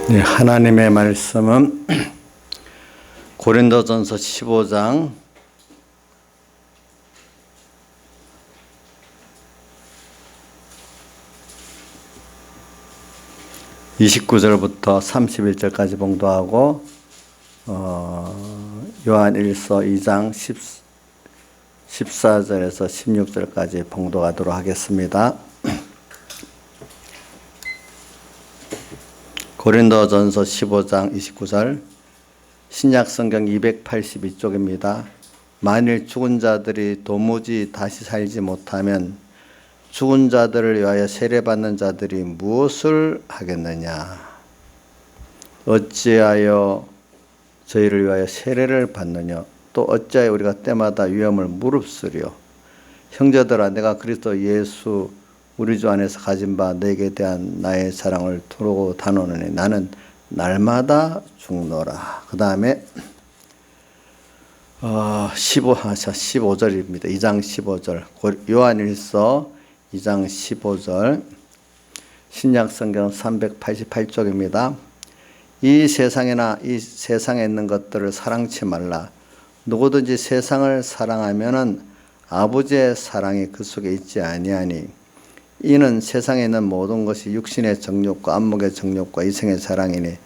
네, 하나님의 말씀은 고린도전서 15장 29절부터 31절까지 봉독하고 요한일서 2장 14절에서 16절까지 봉독하도록 하겠습니다. 고린도전서 15장 29절 신약성경 282쪽입니다. 만일 죽은 자들이 도무지 다시 살지 못하면 죽은 자들을 위하여 세례받는 자들이 무엇을 하겠느냐? 어찌하여 저희를 위하여 세례를 받느냐? 또 어찌하여 우리가 때마다 위험을 무릅쓰리요? 형제들아, 내가 그리스도 예수 우리 주 안에서 가진 바 내게 대한 나의 사랑을 두르고 다노니 나는 날마다 죽노라. 그 다음에 15절입니다. 2장 15절 요한일서 2장 15절 신약성경 388쪽입니다. 이 세상에나 이 세상에 있는 것들을 사랑치 말라. 누구든지 세상을 사랑하면은 아버지의 사랑이 그 속에 있지 아니하니 이는 세상에 있는 모든 것이 육신의 정욕과 안목의 정욕과 이생의 사랑이니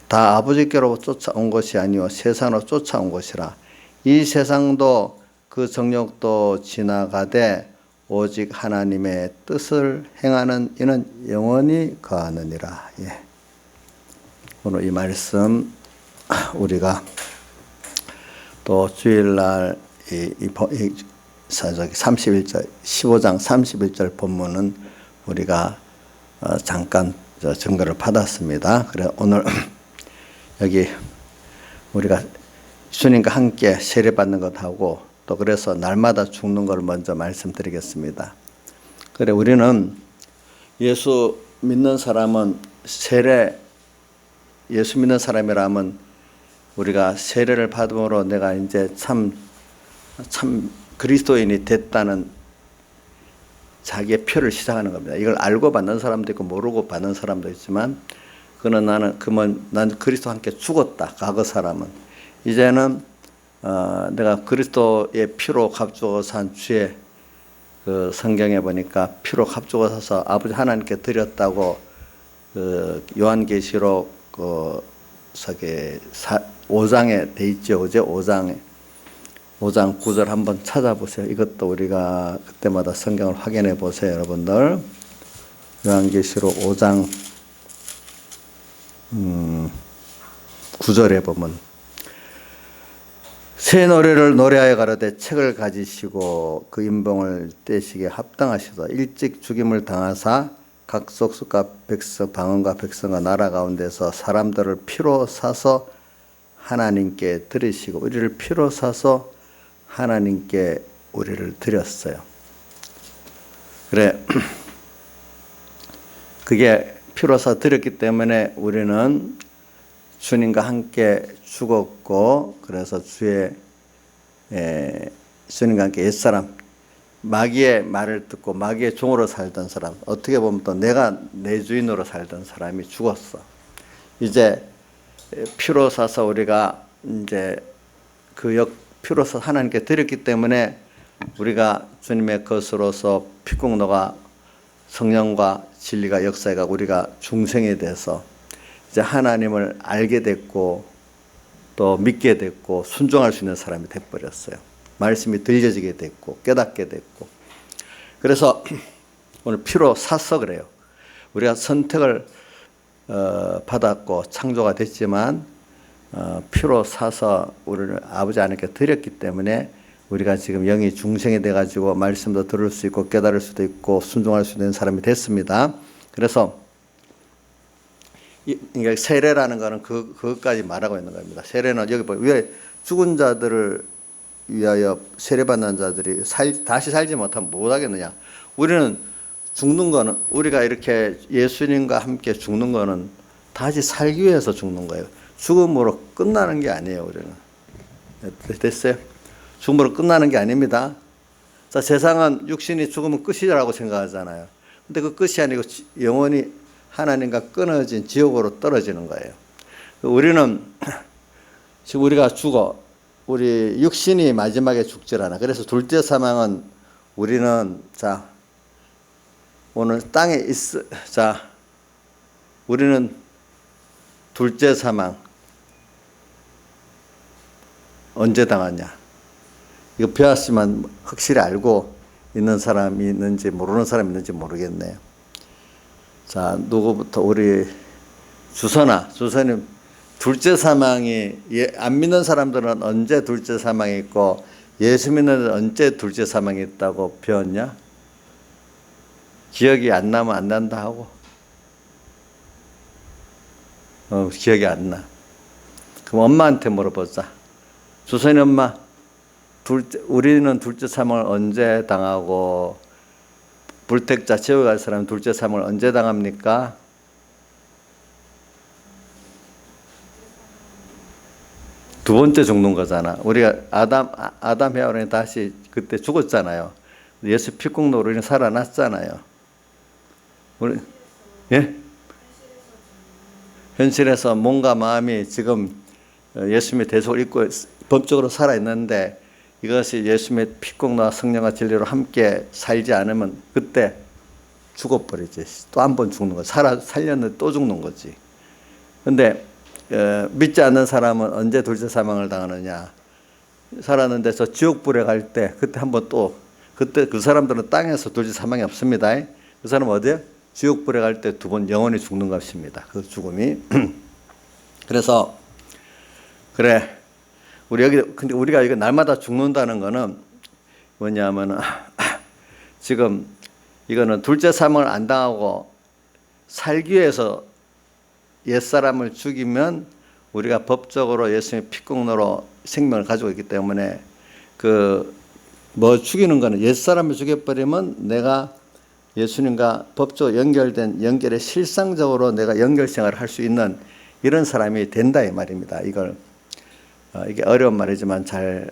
다 아버지께로 쫓아온 것이 아니요 세상으로 쫓아온 것이라. 이 세상도 그 정욕도 지나가되 오직 하나님의 뜻을 행하는 이는 영원히 거하느니라. 예. 오늘 이 말씀 우리가 또 주일날 31절 15장 31절 본문은 우리가 잠깐 증거를 받았습니다. 그래 오늘 여기 우리가 주님과 함께 세례받는 것하고 또 그래서 날마다 죽는 걸 먼저 말씀드리겠습니다. 그래 우리는 예수 믿는 사람은 예수 믿는 사람이라면 우리가 세례를 받음으로 내가 이제 참 그리스도인이 됐다는 자기의 표를 시작하는 겁니다. 이걸 알고 받는 사람도 있고 모르고 받는 사람도 있지만 나는 그리스도와 함께 죽었다. 과거 사람은 이제는 내가 그리스도의 피로 값주어 산 주의 그 성경에 보니까 피로 값주어 사서 아버지 하나님께 드렸다고 요한계시록 5장에 돼 있죠. 그제 5장 9절 한번 찾아보세요. 이것도 우리가 그때마다 성경을 확인해 보세요, 여러분들. 요한계시록 5장 9절에 보면 새 노래를 노래하여 가로되 책을 가지시고 그 인봉을 떼시기에 합당하시다. 일찍 죽임을 당하사 각 족속과 백성 방언과 백성과 나라 가운데서 사람들을 피로 사서 하나님께 드리시고 우리를 피로 사서 하나님께 우리를 드렸어요. 그래 그게 피로 사 드렸기 때문에 우리는 주님과 함께 죽었고 그래서 주님과 함께 옛사람 마귀의 말을 듣고 마귀의 종으로 살던 사람 어떻게 보면 또 내가 내 주인으로 살던 사람이 죽었어. 이제 피로 사서 우리가 이제 피로 사서 하나님께 드렸기 때문에 우리가 주님의 것으로서 피국 녹아 성령과 진리가 역사해가 우리가 중생이 돼서 이제 하나님을 알게 됐고 또 믿게 됐고 순종할 수 있는 사람이 돼버렸어요. 말씀이 들려지게 됐고 깨닫게 됐고 그래서 오늘 피로 사서 그래요. 우리가 선택을 받았고 창조가 됐지만 피로 사서 우리를 아버지 하나님께 드렸기 때문에 우리가 지금 영이 중생이 돼가지고 말씀도 들을 수 있고 깨달을 수도 있고 순종할 수 있는 사람이 됐습니다. 그래서 세례라는 것은 그것까지 말하고 있는 겁니다. 세례는 여기 왜 죽은 자들을 위하여 세례받는 자들이 다시 살지 못하면 못하겠느냐. 우리는 죽는 거는 우리가 이렇게 예수님과 함께 죽는 거는 다시 살기 위해서 죽는 거예요. 죽음으로 끝나는 게 아니에요. 우리는 됐어요? 죽음으로 끝나는 게 아닙니다. 자, 세상은 육신이 죽으면 끝이라고 생각하잖아요. 근데 그 끝이 아니고 영원히 하나님과 끊어진 지옥으로 떨어지는 거예요. 우리는 지금 우리가 죽어 우리 육신이 마지막에 죽질 않아. 그래서 둘째 사망은 우리는 자 오늘 땅에 자 우리는 둘째 사망 언제 당하냐? 이거 배웠으면 확실히 알고 있는 사람이 있는지 모르는 사람이 있는지 모르겠네요. 자, 누구부터 우리 주선님 둘째 사망이 안 믿는 사람들은 언제 둘째 사망이 있고 예수 믿는 언제 둘째 사망이 있다고 배웠냐? 기억이 안 나면 안 난다 하고 기억이 안 나. 그럼 엄마한테 물어보자. 주선이 엄마, 우리는 둘째 사망을 언제 당하고 불택자 지옥에 갈 사람은 둘째 사망을 언제 당합니까? 두 번째 죽는 거잖아. 우리가 아담 헤아론이 다시 그때 죽었잖아요. 예수 피국노로 우리는 살아났잖아요. 우리 예? 현실에서 몸과 마음이 지금 예수님의 대속을 입고 법적으로 살아있는데 이것이 예수님의 피국노와 성령과 진리로 함께 살지 않으면 그때 죽어버리지. 또 한 번 죽는 거지. 살렸는데 또 죽는 거지. 근데 믿지 않는 사람은 언제 둘째 사망을 당하느냐? 살았는데 저 지옥불에 갈 때 그때 한 번 또 그때 그 사람들은 땅에서 둘째 사망이 없습니다. 그 사람은 어디에? 지옥불에 갈 때 두 번 영원히 죽는 것입니다. 그 죽음이. 그래서 그래 근데 우리가 이거 날마다 죽는다는 거는 뭐냐면은 지금 이거는 둘째 사망을 안 당하고 살기 위해서 옛사람을 죽이면 우리가 법적으로 예수님의 피국노로 생명을 가지고 있기 때문에 죽이는 거는 옛사람을 죽여버리면 내가 예수님과 법적으로 연결된 연결에 실상적으로 내가 연결 생활을 할 수 있는 이런 사람이 된다 이 말입니다. 이게 어려운 말이지만 잘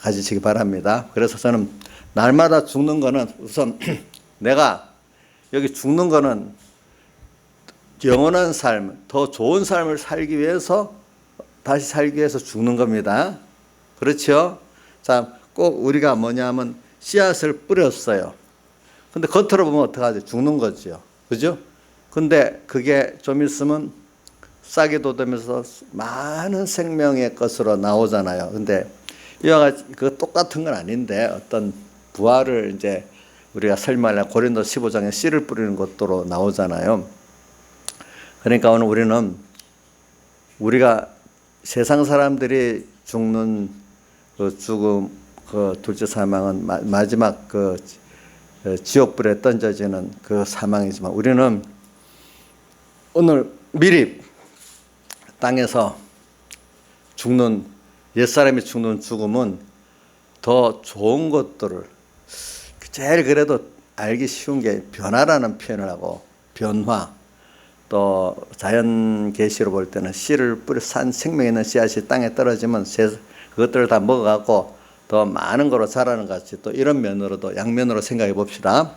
가지시기 바랍니다. 그래서 저는 날마다 죽는 거는 우선 내가 여기 죽는 거는 영원한 삶, 더 좋은 삶을 살기 위해서 다시 살기 위해서 죽는 겁니다. 그렇죠? 자, 꼭 우리가 뭐냐면 씨앗을 뿌렸어요. 근데 겉으로 보면 어떡하지? 죽는 거죠. 그죠? 근데 그게 좀 있으면 싹이 돋으면서 많은 생명의 것으로 나오잖아요. 근데 이와 같이 그 똑같은 건 아닌데 어떤 부활을 이제 우리가 설명하려 고린도 15장에 씨를 뿌리는 것으로 나오잖아요. 그러니까 오늘 우리는 우리가 세상 사람들이 죽는 그 죽음, 그 둘째 사망은 마지막 그 지옥불에 던져지는 그 사망이지만 우리는 오늘 미리 땅에서 죽는 옛사람이 죽는 죽음은 더 좋은 것들을 제일 그래도 알기 쉬운 게 변화라는 표현을 하고 변화 또 자연 계시로 볼 때는 씨를 뿌려 산 생명 있는 씨앗이 땅에 떨어지면 그것들을 다 먹어갖고 더 많은 거로 자라는 것 같이 또 이런 면으로도 양면으로 생각해 봅시다.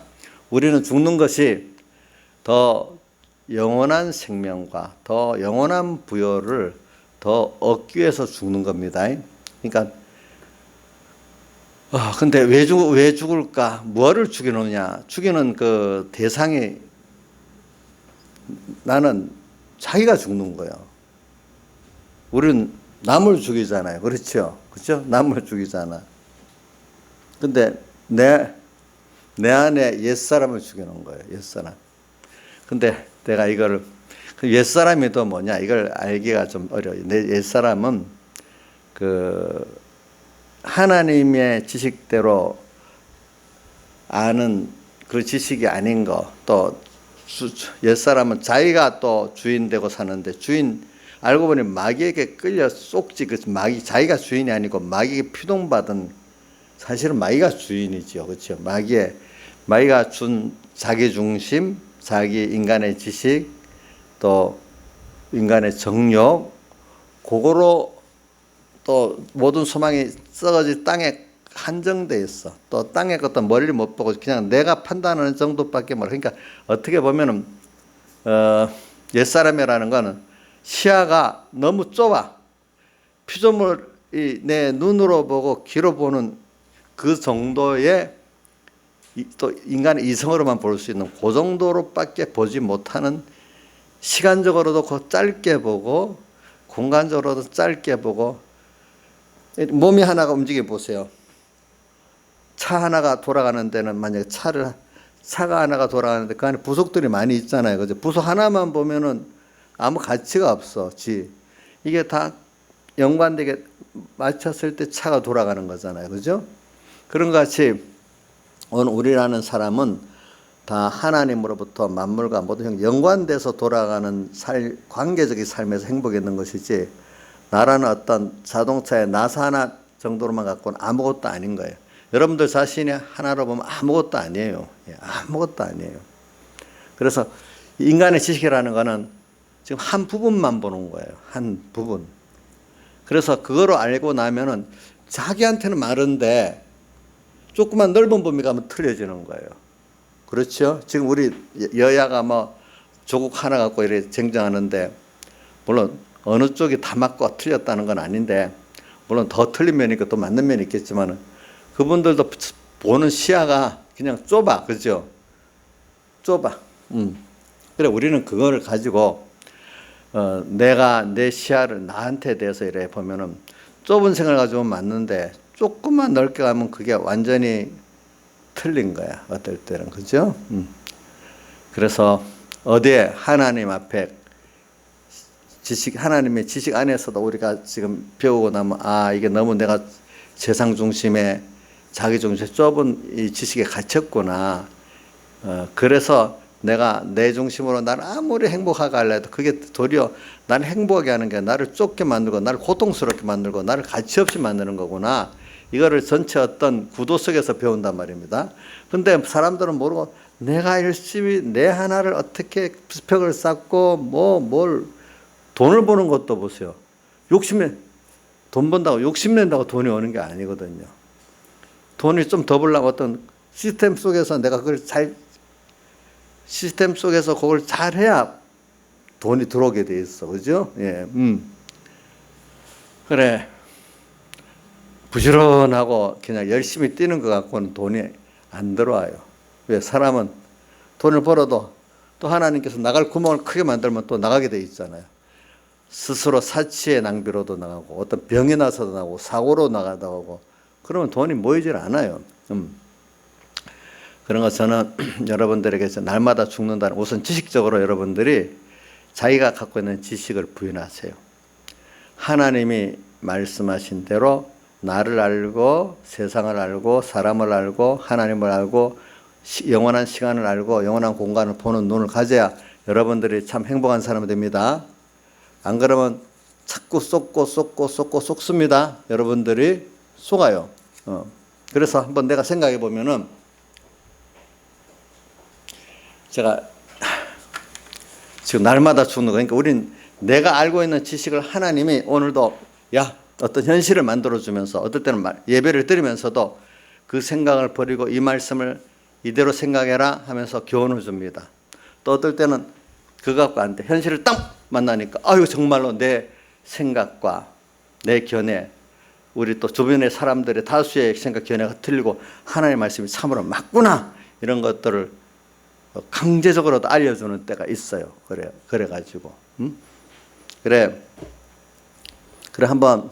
우리는 죽는 것이 더 영원한 생명과 더 영원한 부여를 더 얻기 위해서 죽는 겁니다. 그러니까 근데 왜 죽을까? 뭐를 죽이느냐? 죽이는 그 대상이 나는 자기가 죽는 거예요. 우리는 남을 죽이잖아요. 그렇죠? 그렇죠? 남을 죽이잖아. 근데 내 안에 옛사람을 죽이는 거예요. 옛사람. 근데 내가 이거를 옛사람이 또 뭐냐? 이걸 알기가 좀 어려워요. 내 옛사람은 그 하나님의 지식대로 아는 그 지식이 아닌 거, 또 옛사람은 자기가 또 주인 되고 사는데 알고 보니 마귀에게 끌려 쏙지 그 마귀 자기가 주인이 아니고 마귀에게 피동받은 사실은 마귀가 주인이죠. 그렇죠? 마귀가 준 자기 중심, 자기 인간의 지식, 또 인간의 정욕, 그거로 또 모든 소망이 썩어지 땅에 한정돼 있어. 또 땅의 것도 멀리 못 보고 그냥 내가 판단하는 정도밖에 몰라. 그러니까 어떻게 보면은 옛사람이라는 거는 시야가 너무 좁아. 피조물이 내 눈으로 보고 귀로 보는 그 정도의 또 인간의 이성으로만 볼 수 있는 그 정도로밖에 보지 못하는, 시간적으로도 그 짧게 보고 공간적으로도 짧게 보고, 몸이 하나가 움직여 보세요. 차 하나가 돌아가는 데는 만약에 차가 하나가 돌아가는데 그 안에 부속들이 많이 있잖아요. 그죠? 부속 하나만 보면은 아무 가치가 없어. 이게 다 연관되게 맞췄을 때 차가 돌아가는 거잖아요. 그죠? 그런 것 같이 오늘 우리라는 사람은 다 하나님으로부터 만물과 모든 연관돼서 돌아가는 관계적인 삶에서 행복했는 것이지, 나라는 어떤 자동차의 나사 하나 정도로만 갖고는 아무것도 아닌 거예요. 여러분들 자신이 하나로 보면 아무것도 아니에요. 아무것도 아니에요. 그래서 인간의 지식이라는 거는 지금 한 부분만 보는 거예요. 한 부분. 그래서 그거로 알고 나면은 자기한테는 많은데 조금만 넓은 범위 가면 틀려지는 거예요. 그렇죠? 지금 우리 여야가 뭐 조국 하나 갖고 이렇게 쟁쟁하는데, 물론 어느 쪽이 다 맞고 틀렸다는 건 아닌데, 물론 더 틀린 면이 있고 또 맞는 면이 있겠지만, 그분들도 보는 시야가 그냥 좁아. 그죠? 좁아. 그래, 우리는 그거를 가지고, 내가 내 시야를 나한테 대해서 이래 보면은 좁은 생각을 가지고 맞는데, 조금만 넓게 가면 그게 완전히 틀린 거야. 어떨 때는. 그죠? 그래서 어디에 하나님 앞에 하나님의 지식 안에서도 우리가 지금 배우고 나면, 이게 너무 내가 세상 중심에, 자기 중심에 좁은 이 지식에 갇혔구나. 그래서 내가 내 중심으로 나를 아무리 행복하게 하려 해도 그게 도리어 나를 행복하게 하는 게 나를 좁게 만들고 나를 고통스럽게 만들고 나를 가치 없이 만드는 거구나. 이거를 전체 어떤 구도 속에서 배운단 말입니다. 근데 사람들은 모르고 내가 열심히 내 하나를 어떻게 스펙을 쌓고 돈을 버는 것도 보세요. 돈 번다고 욕심낸다고 돈이 오는 게 아니거든요. 돈이 좀 더 벌려면 어떤 시스템 속에서 내가 시스템 속에서 그걸 잘 해야 돈이 들어오게 돼 있어. 그죠? 예. 그래. 부지런하고 그냥 열심히 뛰는 것 갖고는 돈이 안 들어와요. 왜? 사람은 돈을 벌어도 또 하나님께서 나갈 구멍을 크게 만들면 또 나가게 돼 있잖아요. 스스로 사치의 낭비로도 나가고, 어떤 병이 나서도 나가고, 사고로 나가다 오고, 그러면 돈이 모이질 않아요. 그런 거 저는 여러분들에게 날마다 죽는다는, 우선 지식적으로 여러분들이 자기가 갖고 있는 지식을 부인하세요. 하나님이 말씀하신 대로 나를 알고, 세상을 알고, 사람을 알고, 하나님을 알고, 영원한 시간을 알고, 영원한 공간을 보는 눈을 가져야 여러분들이 참 행복한 사람이 됩니다. 안 그러면 자꾸 쏟습니다. 여러분들이 속아요. 그래서 한번 내가 생각해 보면은, 제가 지금 날마다 죽는 거, 그러니까 우린 내가 알고 있는 지식을 하나님이 오늘도 어떤 현실을 만들어주면서, 어떨 때는 예배를 드리면서도 그 생각을 버리고 이 말씀을 이대로 생각해라 하면서 교훈을 줍니다. 또 어떨 때는 그거 갖고 안 돼. 현실을 딱 만나니까 정말로 내 생각과 내 견해, 우리 또 주변의 사람들의 다수의 생각 견해가 틀리고 하나님의 말씀이 참으로 맞구나, 이런 것들을 강제적으로도 알려주는 때가 있어요. 그래가지고 그래 한번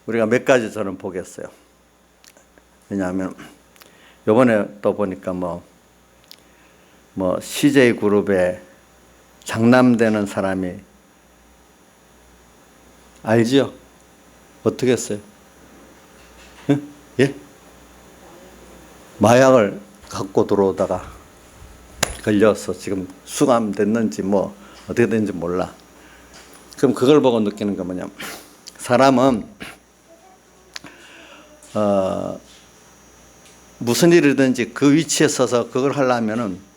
우리가 몇 가지 저는 보겠어요. 왜냐하면 요번에 또 보니까 CJ 그룹에 장남되는 사람이, 알지요? 어떻게 했어요? 예? 마약을 갖고 들어오다가 걸려서 지금 수감됐는지 어떻게 됐는지 몰라. 그럼 그걸 보고 느끼는 거 뭐냐면, 사람은 무슨 일이든지 그 위치에 서서 그걸 하려면은,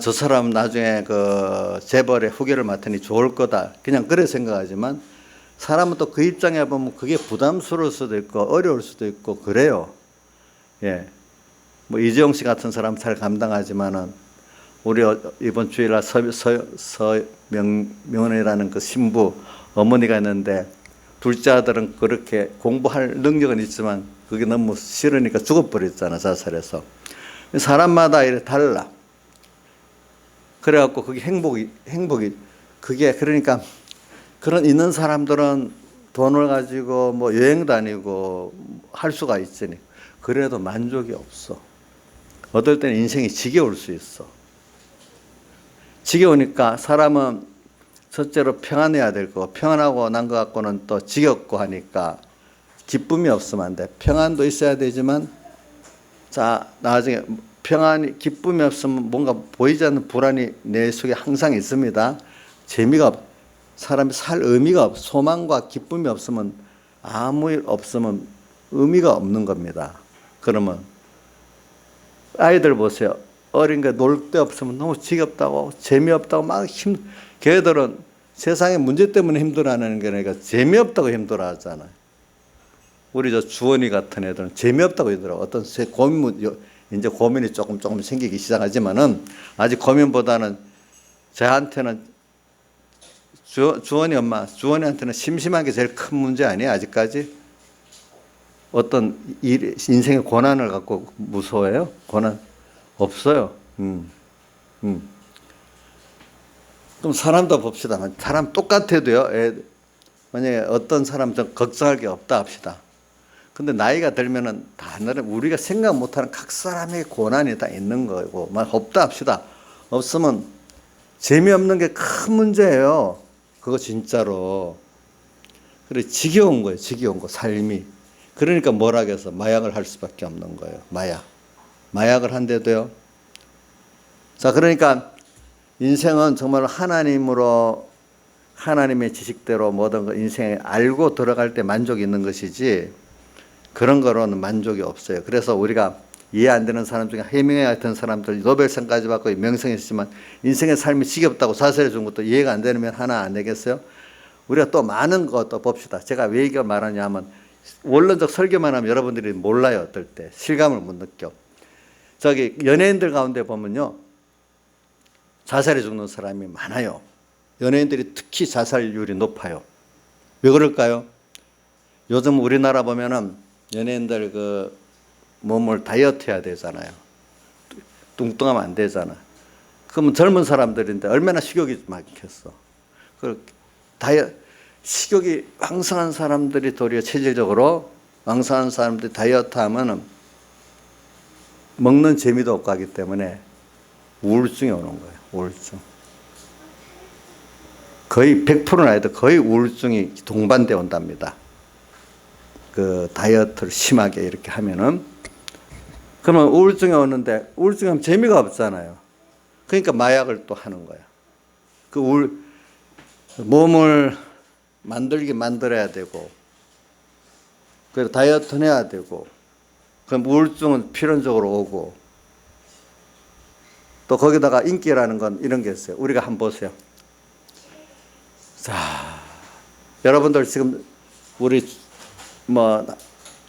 저 사람 나중에 그 재벌의 후계를 맡으니 좋을 거다, 그냥 그래 생각하지만, 사람은 또 그 입장에 보면 그게 부담스러울 수도 있고 어려울 수도 있고 그래요. 예. 이재용 씨 같은 사람 잘 감당하지만은, 우리 이번 주일날 서명원이라는 그 신부 어머니가 있는데 둘째 아들은 그렇게 공부할 능력은 있지만 그게 너무 싫으니까 죽어버렸잖아, 자살해서. 사람마다 이래 달라. 그래갖고 그게 행복이 그게 그러니까 그런 있는 사람들은 돈을 가지고 뭐 여행 다니고 할 수가 있으니 그래도 만족이 없어. 어떨 때는 인생이 지겨울 수 있어. 지겨우니까 사람은 첫째로 평안해야 될 거고 평안하고 난 것 갖고는 또 지겹고 하니까 기쁨이 없으면 안 돼. 평안도 있어야 되지만 자 나중에 평안이 기쁨이 없으면 뭔가 보이지 않는 불안이 내 속에 항상 있습니다. 재미가 없, 사람이 살 의미가 없, 소망과 기쁨이 없으면 아무 일 없으면 의미가 없는 겁니다. 그러면 아이들 보세요. 어린 게 놀 데 없으면 너무 지겹다고 재미없다고 막 걔들은 세상의 문제 때문에 힘들어하는 게 아니라 재미없다고 힘들어하잖아요. 우리 저 주원이 같은 애들은 재미없다고 힘들어. 어떤 이제 고민이 조금 생기기 시작하지만은 아직 고민보다는 저한테는 주원이한테는 심심한 게 제일 큰 문제 아니에요, 아직까지? 어떤 인생의 고난을 갖고 무서워해요? 고난 없어요. 그럼 사람도 봅시다. 사람 똑같아도요. 만약에 어떤 사람 좀 걱정할 게 없다 합시다. 근데 나이가 들면은 다른 우리가 생각 못하는 각 사람의 고난이 다 있는 거고 막 없다 합시다. 없으면 재미없는 게 큰 문제예요. 그거 진짜로. 그래 지겨운 거예요. 지겨운 거 삶이. 그러니까 뭐라겠어. 마약을 할 수밖에 없는 거예요. 마약을 한데도요. 자, 그러니까 인생은 정말 하나님의 지식대로 모든 거 인생에 알고 들어갈 때 만족이 있는 것이지 그런 거로는 만족이 없어요. 그래서 우리가 이해 안 되는 사람 중에 해밍웨이 같은 사람들 노벨상까지 받고 명성이 있지만 인생의 삶이 지겹다고 자살해 준 것도 이해가 안 되면 하나 안 되겠어요? 우리가 또 많은 것도 봅시다. 제가 왜 이걸 말하냐 하면 원론적 설교만 하면 여러분들이 몰라요. 어떨 때 실감을 못 느껴. 저기 연예인들 가운데 보면요. 자살해 죽는 사람이 많아요. 연예인들이 특히 자살률이 높아요. 왜 그럴까요? 요즘 우리나라 보면은 연예인들 그 몸을 다이어트 해야 되잖아요. 뚱뚱하면 안 되잖아. 그러면 젊은 사람들인데 얼마나 식욕이 많겠어. 식욕이 왕성한 사람들이 도리어 체질적으로 왕성한 사람들이 다이어트 하면은 먹는 재미도 없고 하기 때문에 우울증이 오는 거예요. 우울증. 거의 100%는 아니도 거의 우울증이 동반되어 온답니다. 그 다이어트를 심하게 이렇게 하면은. 그러면 우울증이 오는데 우울증이 하면 재미가 없잖아요. 그러니까 마약을 또 하는 거예요. 몸을 만들어야 되고 그리고 다이어트 해야 되고 그럼 우울증은 필연적으로 오고 또 거기다가 인기라는 건 이런 게 있어요. 우리가 한번 보세요. 자, 여러분들 지금 우리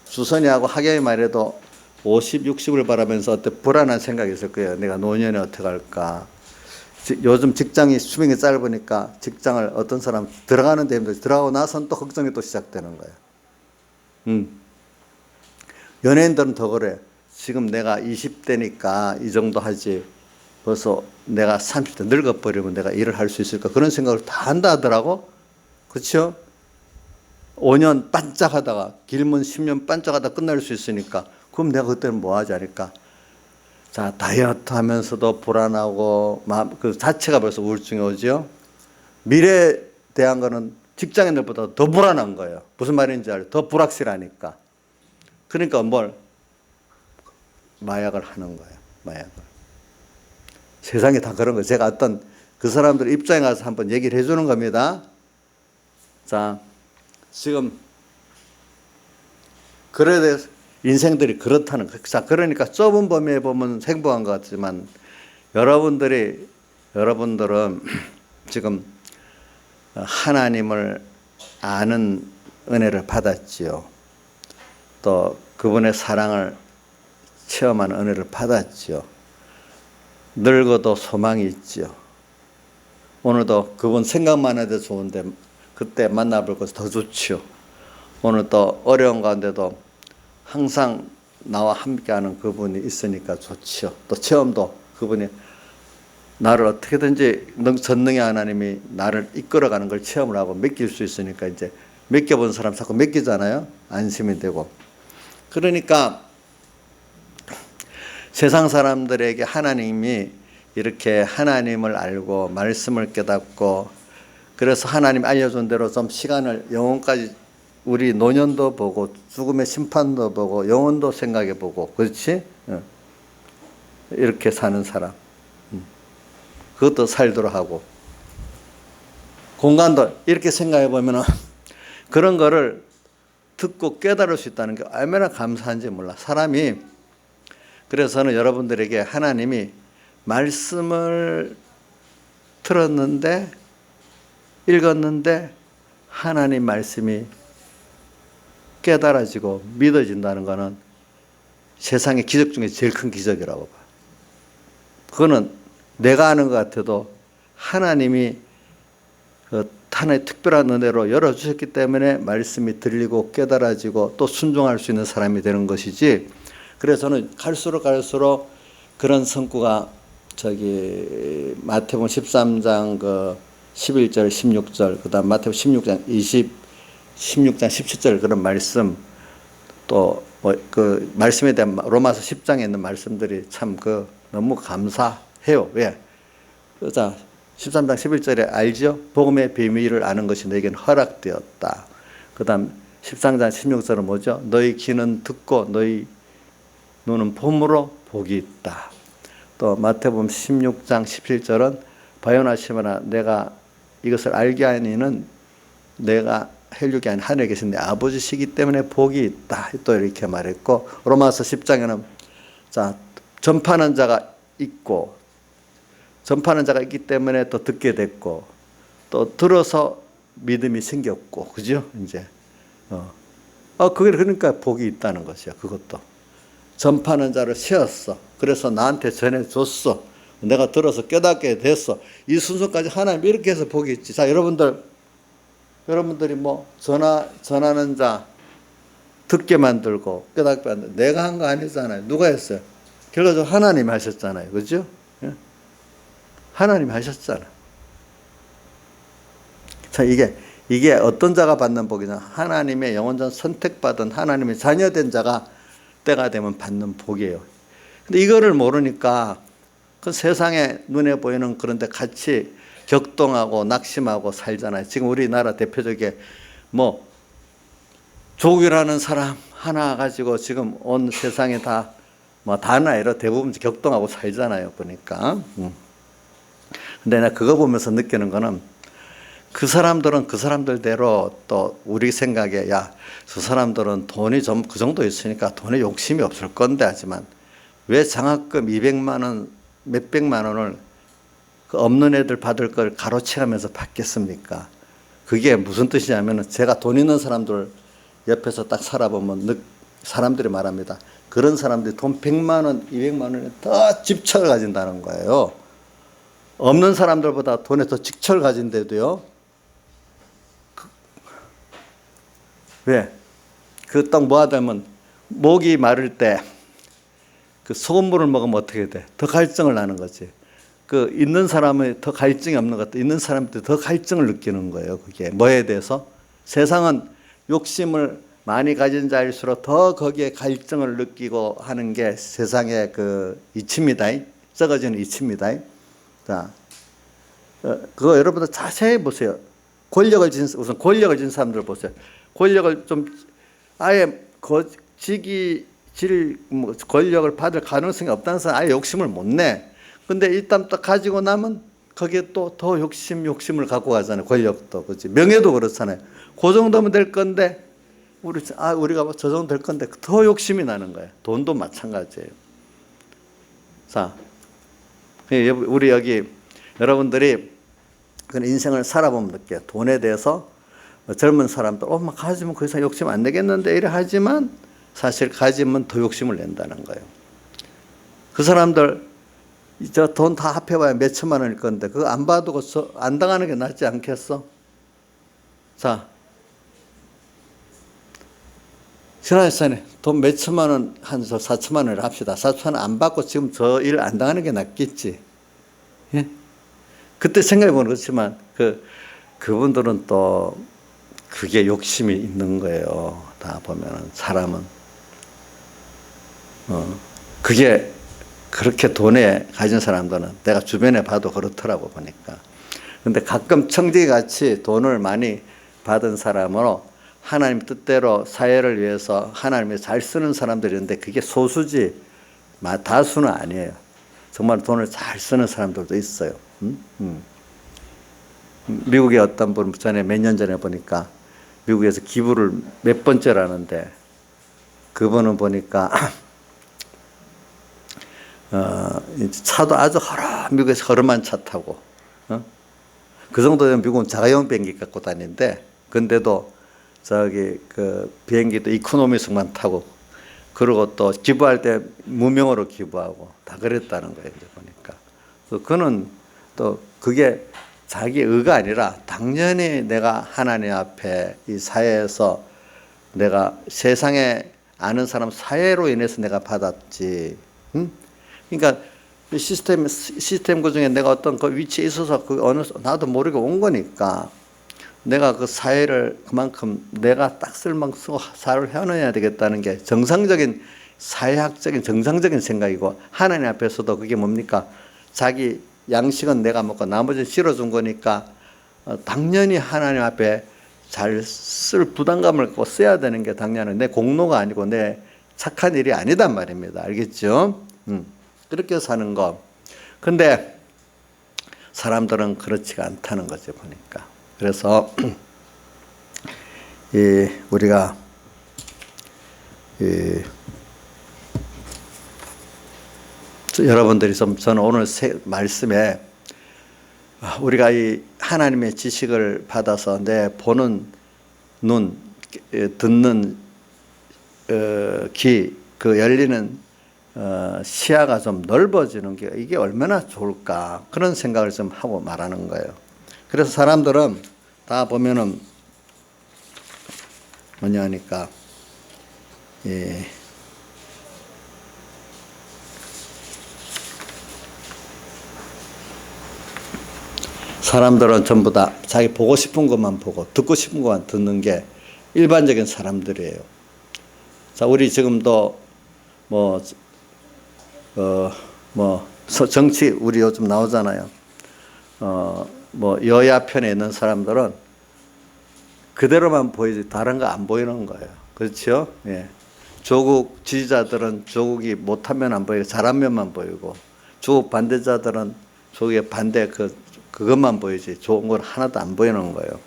주선이하고 하경이 말해도 50, 60을 바라면서 어떤 불안한 생각이 있을 거예요. 내가 노년에 어떻게 할까. 요즘 직장이 수명이 짧으니까 직장을 어떤 사람 들어가는데 힘들지. 들어가고 나서는 또 걱정이 또 시작되는 거예요. 연예인들은 더 그래. 지금 내가 20대니까 이 정도 하지. 벌써 내가 30대 늙어버리면 내가 일을 할 수 있을까. 그런 생각을 다 한다 하더라고. 그렇죠? 5년 반짝하다가 길면 10년 반짝하다 끝날 수 있으니까 그럼 내가 그때는 뭐 하지 않을까. 자, 다이어트 하면서도 불안하고 그 자체가 벌써 우울증이 오죠. 미래에 대한 거는 직장인들보다 더 불안한 거예요. 무슨 말인지 알아요? 더 불확실하니까. 그러니까 마약을 하는 거예요. 마약을. 세상이 다 그런 거예요. 제가 어떤 그 사람들 입장에 가서 한번 얘기를 해주는 겁니다. 자, 지금 그래 대해서 인생들이 그렇다는 거예요. 자, 그러니까 좁은 범위에 보면 행복한 것 같지만 여러분들은 지금 하나님을 아는 은혜를 받았지요. 또 그분의 사랑을 체험하는 은혜를 받았지요. 늙어도 소망이 있지요. 오늘도 그분 생각만 해도 좋은데 그때 만나볼 것이 더 좋지요. 오늘 또 어려운 가운데도 항상 나와 함께하는 그분이 있으니까 좋지요. 또 체험도 그분이 나를 어떻게든지 전능의 하나님이 나를 이끌어가는 걸 체험을 하고 맡길 수 있으니까 이제 맡겨본 사람 자꾸 맡기잖아요. 안심이 되고. 그러니까 세상 사람들에게 하나님이 이렇게 하나님을 알고 말씀을 깨닫고 그래서 하나님 알려준 대로 좀 시간을 영혼까지 우리 노년도 보고 죽음의 심판도 보고 영혼도 생각해 보고 그렇지? 이렇게 사는 사람 그것도 살도록 하고 공간도 이렇게 생각해 보면 그런 거를 듣고 깨달을 수 있다는 게 얼마나 감사한지 몰라. 사람이 그래서는 여러분들에게 하나님이 말씀을 들었는데 읽었는데 하나님 말씀이 깨달아지고 믿어진다는 것은 세상의 기적 중에 제일 큰 기적이라고 봐요. 그거는 내가 아는 것 같아도 하나님이 하나의 특별한 은혜로 열어주셨기 때문에 말씀이 들리고 깨달아지고 또 순종할 수 있는 사람이 되는 것이지. 그래서 저는 갈수록 그런 성구가 마태복음 13장 11절 16절 그다음 마태복음 16장 17절 그런 말씀 또 그 말씀에 대한 로마서 10장에 있는 말씀들이 참 너무 감사해요. 왜? 자 13장 11절에 알죠? 복음의 비밀을 아는 것이 너에게는 허락되었다. 그다음 13장 16절은 뭐죠? 너희 귀는 듣고 너희 눈은 봄으로 복이 있다. 또 마태복음 16장 17절은 바요나시마나 내가 이것을 알게 하니는 내가 헬육이 아닌 하늘에 계신 내 아버지시기 때문에 복이 있다. 또 이렇게 말했고 로마서 10장에는 자 전파하는 자가 있고 전파하는 자가 있기 때문에 또 듣게 됐고 또 들어서 믿음이 생겼고 그죠? 이제 그게 그러니까 복이 있다는 것이야. 그것도 전파하는 자를 세웠어. 그래서 나한테 전해줬어. 내가 들어서 깨닫게 됐어. 이 순서까지 하나님 이렇게 해서 복이 있지. 자 여러분들이 뭐 전하는 자 듣게 만들고 깨닫게 만들고 내가 한 거 아니잖아요. 누가 했어요? 결과적으로 하나님이 하셨잖아요. 그죠? 하나님이 하셨잖아. 자, 이게 어떤 자가 받는 복이냐? 하나님의 영원전 선택받은 하나님의 자녀된 자가 때가 되면 받는 복이에요. 근데 이거를 모르니까 그 세상에 눈에 보이는 그런데 같이 격동하고 낙심하고 살잖아요. 지금 우리나라 대표적인 뭐 조국이라는 사람 하나 가지고 지금 온 세상에 다 나이로 대부분 격동하고 살잖아요. 보니까. 근데 내가 그거 보면서 느끼는 거는 그 사람들은 그 사람들대로 또 우리 생각에 저 사람들은 돈이 좀 그 정도 있으니까 돈에 욕심이 없을 건데 하지만 왜 장학금 200만 원, 몇백만 원을 그 없는 애들 받을 걸 가로채가면서 받겠습니까? 그게 무슨 뜻이냐면 제가 돈 있는 사람들 옆에서 딱 살아보면 사람들이 말합니다. 그런 사람들이 돈 100만 원, 200만 원에 더 집착을 가진다는 거예요. 없는 사람들보다 돈에 더 집착을 가진데도요. 왜? 그 딱 뭐 하다면 목이 마를 때 그 소금물을 먹으면 어떻게 돼? 더 갈증을 나는 거지. 그 있는 사람은 더 갈증이 없는 것 같아. 있는 사람들이 더 갈증을 느끼는 거예요. 그게 뭐에 대해서? 세상은 욕심을 많이 가진 자일수록 더 거기에 갈증을 느끼고 하는 게 세상의 그 이치입니다. 썩어지는 이치입니다. 자, 그거 여러분들 자세히 보세요. 우선 권력을 진 사람들 보세요. 권력을 좀 아예 권력을 받을 가능성이 없다는 사람 아예 욕심을 못 내. 근데 일단 딱 가지고 나면 거기에 또 더 욕심을 갖고 가잖아요. 권력도 그렇지. 명예도 그렇잖아요. 그 정도면 될 건데 우리가 저 정도 될 건데 더 욕심이 나는 거예요. 돈도 마찬가지예요. 자, 우리 여러분들이 그 인생을 살아보면 느껴요. 돈에 대해서 젊은 사람들 막 가지면 그 이상 욕심 안 내겠는데 이래 하지만 사실 가지면 더 욕심을 낸다는 거예요. 그 사람들 저 돈 다 합해봐야 몇 천만 원일 건데 그거 안 봐두고 안 당하는 게 낫지 않겠어? 자, 신하사님 돈 몇 천만 원, 한 4천만 원을 합시다. 4천만 원 안 받고 지금 저 일 안 당하는 게 낫겠지. 예? 그때 생각해보면 그렇지만 그분들은 또 그게 욕심이 있는 거예요. 다 보면은 사람은 그게 그렇게 돈에 가진 사람들은 내가 주변에 봐도 그렇더라고 보니까. 근데 가끔 청지기같이 돈을 많이 받은 사람으로 하나님 뜻대로 사회를 위해서 하나님이 잘 쓰는 사람들이 있는데 그게 소수지 다수는 아니에요. 정말 돈을 잘 쓰는 사람들도 있어요. 미국의 어떤 분 전에 몇 년 전에 보니까 미국에서 기부를 몇 번째라는데 그분은 보니까 차도 아주 미국에서 허름한 차 타고 그 정도 되면 미국은 자가용 비행기 갖고 다니는데 근데도 저기 그 비행기도 이코노미석만 타고 그리고 또 기부할 때 무명으로 기부하고 다 그랬다는 거예요. 이제 보니까 그는 또 그게 자기 의가 아니라 당연히 내가 하나님 앞에 이 사회에서 내가 세상에 아는 사람 사회로 인해서 내가 받았지. 그러니까 시스템 그 중에 내가 어떤 그 위치에 있어서 그 어느 나도 모르게 온 거니까 내가 그 사회를 그만큼 내가 딱 쓸 만큼 쓰고 사회를 해놔야 되겠다는 게 정상적인 사회학적인 정상적인 생각이고 하나님 앞에서도 그게 뭡니까? 자기 양식은 내가 먹고 나머지는 실어준 거니까 당연히 하나님 앞에 잘 쓸 부담감을 갖고 써야 되는 게 당연히 내 공로가 아니고 내 착한 일이 아니단 말입니다. 알겠죠? 그렇게 사는 거. 근데 사람들은 그렇지가 않다는 거죠, 보니까. 그래서 우리가 여러분들이 저는 오늘 말씀에 우리가 이 하나님의 지식을 받아서 내 보는 눈, 듣는 귀, 그 열리는 시야가 좀 넓어지는 게 이게 얼마나 좋을까 그런 생각을 좀 하고 말하는 거예요. 그래서 사람들은 다 보면은 뭐냐 하니까 사람들은 전부 다 자기 보고 싶은 것만 보고 듣고 싶은 것만 듣는 게 일반적인 사람들이에요. 자, 우리 지금도 정치 우리 요즘 나오잖아요. 여야 편에 있는 사람들은 그대로만 보이지 다른 거 안 보이는 거예요. 그렇죠? 예. 조국 지지자들은 조국이 못하면 안 보이고 잘한 면만 보이고 조국 반대자들은 조국의 반대 그것만 보이지 좋은 건 하나도 안 보이는 거예요.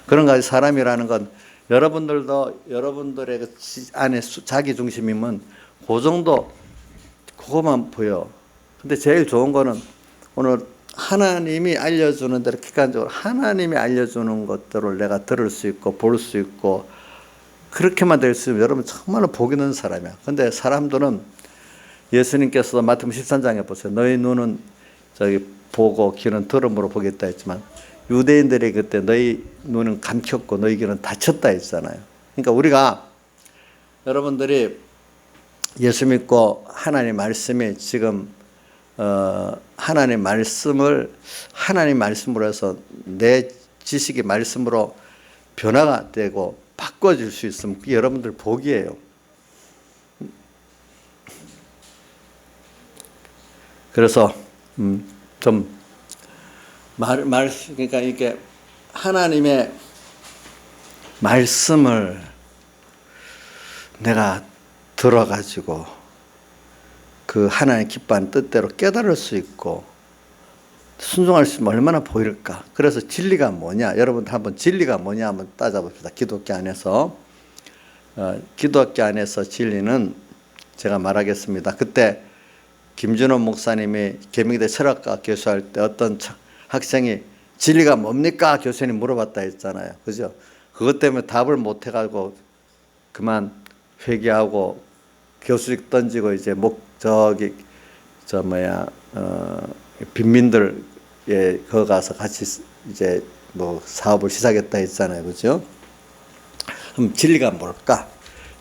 그런 가지 사람이라는 건 여러분들도 여러분들의 안에 자기 중심이면 그 정도 그것만 보여. 근데 제일 좋은 거는 오늘 하나님이 알려주는 대로 객관적으로 하나님이 알려주는 것들을 내가 들을 수 있고 볼 수 있고 그렇게만 될 수 있으면 여러분 정말로 복이 있는 사람이야. 근데 사람들은 예수님께서도 마태복음 13장에 보세요. 너희 눈은 보고 귀는 들음으로 보겠다 했지만 유대인들이 그때 너희 눈은 감켰고 너희 귀는 닫혔다 했잖아요. 그러니까 우리가 여러분들이 예수 믿고 하나님 말씀이 지금 하나님 말씀으로 해서 내 지식이 말씀으로 변화가 되고 바꿔질 수 있으면 그게 여러분들 복이에요. 그래서 좀 그러니까 이게 하나님의 말씀을 내가 들어가지고 그 하나님 기뻐하는 뜻대로 깨달을 수 있고 순종할 수 있으면 얼마나 보일까. 그래서 진리가 뭐냐, 여러분 한번 진리가 뭐냐 한번 따져봅시다. 기독교 안에서 기독교 안에서 진리는 제가 말하겠습니다. 그때 김준호 목사님이 계명대 철학과 교수할 때 어떤 학생이 진리가 뭡니까 교수님 물어봤다 했잖아요. 그죠? 그것 때문에 답을 못 해가지고 그만 회개하고 교수직 던지고 이제 빈민들에 거 가서 같이 이제 뭐 사업을 시작했다 했잖아요, 그죠? 그럼 진리가 뭘까?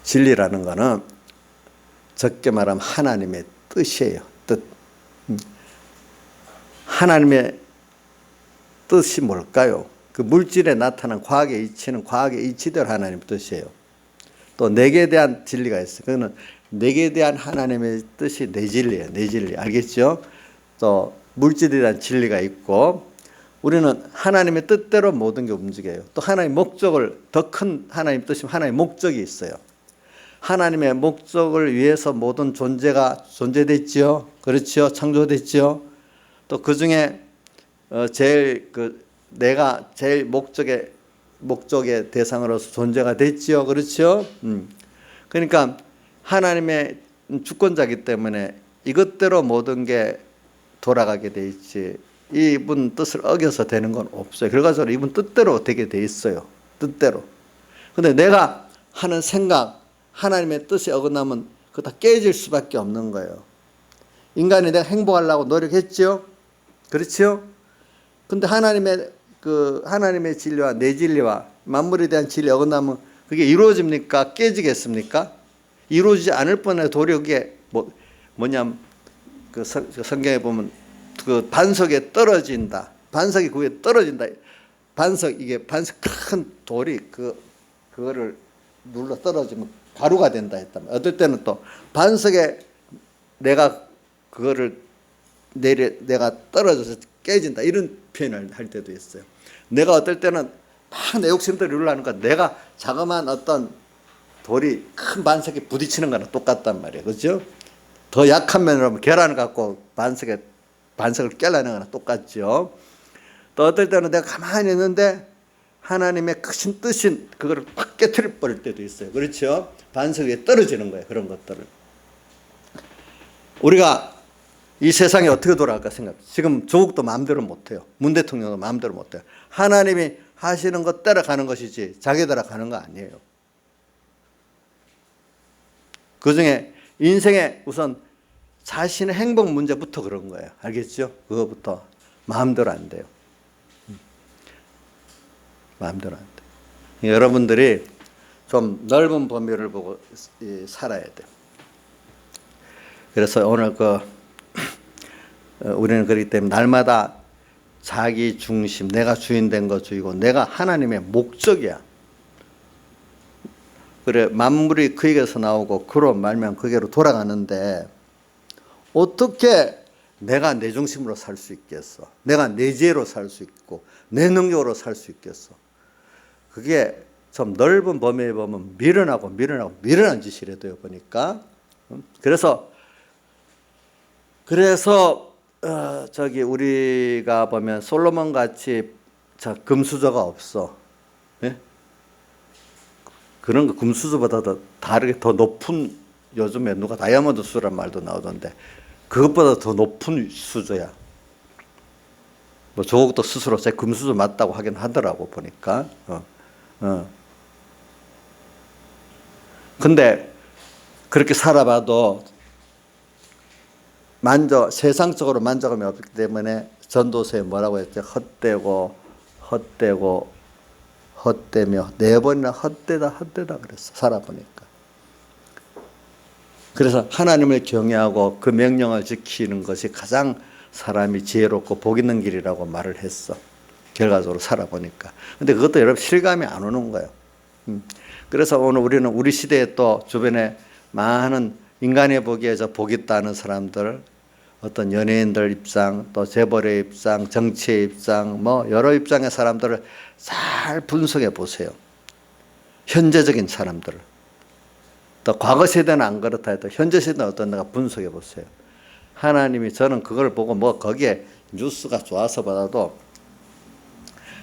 진리라는 거는 적게 말하면 하나님의 뜻이에요. 뜻. 하나님의 뜻이 뭘까요? 그 물질에 나타난 과학의 이치는 과학의 이치대로 하나님의 뜻이에요. 또 내게 대한 진리가 있어요. 그거는 내게 대한 하나님의 뜻이 내 진리예요. 내 진리. 알겠죠? 또 물질에 대한 진리가 있고 우리는 하나님의 뜻대로 모든 게 움직여요. 또 하나님의 목적을 더 큰 하나님의 뜻이면 하나님의 목적이 있어요. 하나님의 목적을 위해서 모든 존재가 존재됐지요. 그렇지요. 창조됐지요. 또 그 중에 제일 내가 제일 목적의 대상으로서 존재가 됐지요. 그렇지요. 그러니까 하나님의 주권자이기 때문에 이것대로 모든 게 돌아가게 돼 있지. 이분 뜻을 어겨서 되는 건 없어요. 결과적으로 이분 뜻대로 되게 돼 있어요. 뜻대로. 근데 내가 하는 생각, 하나님의 뜻이 어긋나면 그거 다 깨질 수밖에 없는 거예요. 인간이 내가 행복하려고 노력했죠? 그렇죠? 근데 하나님의 진리와 내 진리와 만물에 대한 진리 어긋나면 그게 이루어집니까? 깨지겠습니까? 이루어지지 않을 뻔한 노력이 뭐냐면 성경에 보면 그 반석에 떨어진다. 반석이 그 위에 떨어진다. 반석 큰 돌이 그거를 눌러 떨어지면 가루가 된다 했다면 어떨 때는 또 반석에 내가 그거를 내가 떨어져서 깨진다 이런 표현을 할 때도 있어요. 내가 어떨 때는 막 내 욕심대로 이루려는 거 내가 자그마한 어떤 돌이 큰 반석에 부딪히는 거랑 똑같단 말이에요. 그렇죠? 더 약한 면으로 하면 계란을 갖고 반석을 깨려는 거랑 똑같죠. 또 어떨 때는 내가 가만히 있는데 하나님의 크신 뜻인 그거를 확 깨트려 버릴 때도 있어요. 그렇죠? 반석 위에 떨어지는 거예요. 그런 것들을. 우리가 이 세상이 어떻게 돌아갈까 생각. 지금 조국도 마음대로 못해요. 문 대통령도 마음대로 못해요. 하나님이 하시는 것 따라가는 것이지 자기들아 가는 거 아니에요. 그중에 인생에 우선 자신의 행복 문제부터 그런 거예요. 알겠죠? 그거부터 마음대로 안 돼요. 마음대로 안 돼요. 여러분들이 좀 넓은 범위를 보고 살아야 돼요. 그래서 오늘 우리는 그렇기 때문에 날마다 자기 중심, 내가 주인 된 거 주이고 내가 하나님의 목적이야. 그래 만물이 그에게서 나오고 그로 말미암아 그에게로 돌아가는데 어떻게 내가 내 중심으로 살 수 있겠어? 내가 내 지혜로 살 수 있고 내 능력으로 살 수 있겠어? 그게 좀 넓은 범위에 보면 미련한 짓이라도요 보니까. 그래서 우리가 보면 솔로몬 같이 금수저가 없어. 예? 그런 거 금수저보다 다르게 더 높은, 요즘에 누가 다이아몬드 수란 말도 나오던데 그것보다 더 높은 수저야. 뭐 조국도 스스로 제 금수저 맞다고 하긴 하더라고 보니까. 근데 그렇게 살아봐도 세상적으로 만족함이 없기 때문에 전도서에 뭐라고 했죠? 헛되며 네 번이나 헛되다 그랬어. 살아보니까. 그래서 하나님을 경외하고 그 명령을 지키는 것이 가장 사람이 지혜롭고 복 있는 길이라고 말을 했어. 결과적으로 살아보니까. 근데 그것도 여러분 실감이 안 오는 거예요. 그래서 오늘 우리는 우리 시대에 또 주변에 많은 인간의 보기에 복 있다는 사람들, 어떤 연예인들 입장, 또 재벌의 입장, 정치의 입장, 뭐 여러 입장의 사람들을 잘 분석해 보세요. 현재적인 사람들을. 또 과거 세대는 안 그렇다 해도 현재 세대는 어떤가 분석해 보세요. 하나님이 저는 그걸 보고 거기에 뉴스가 좋아서 보다도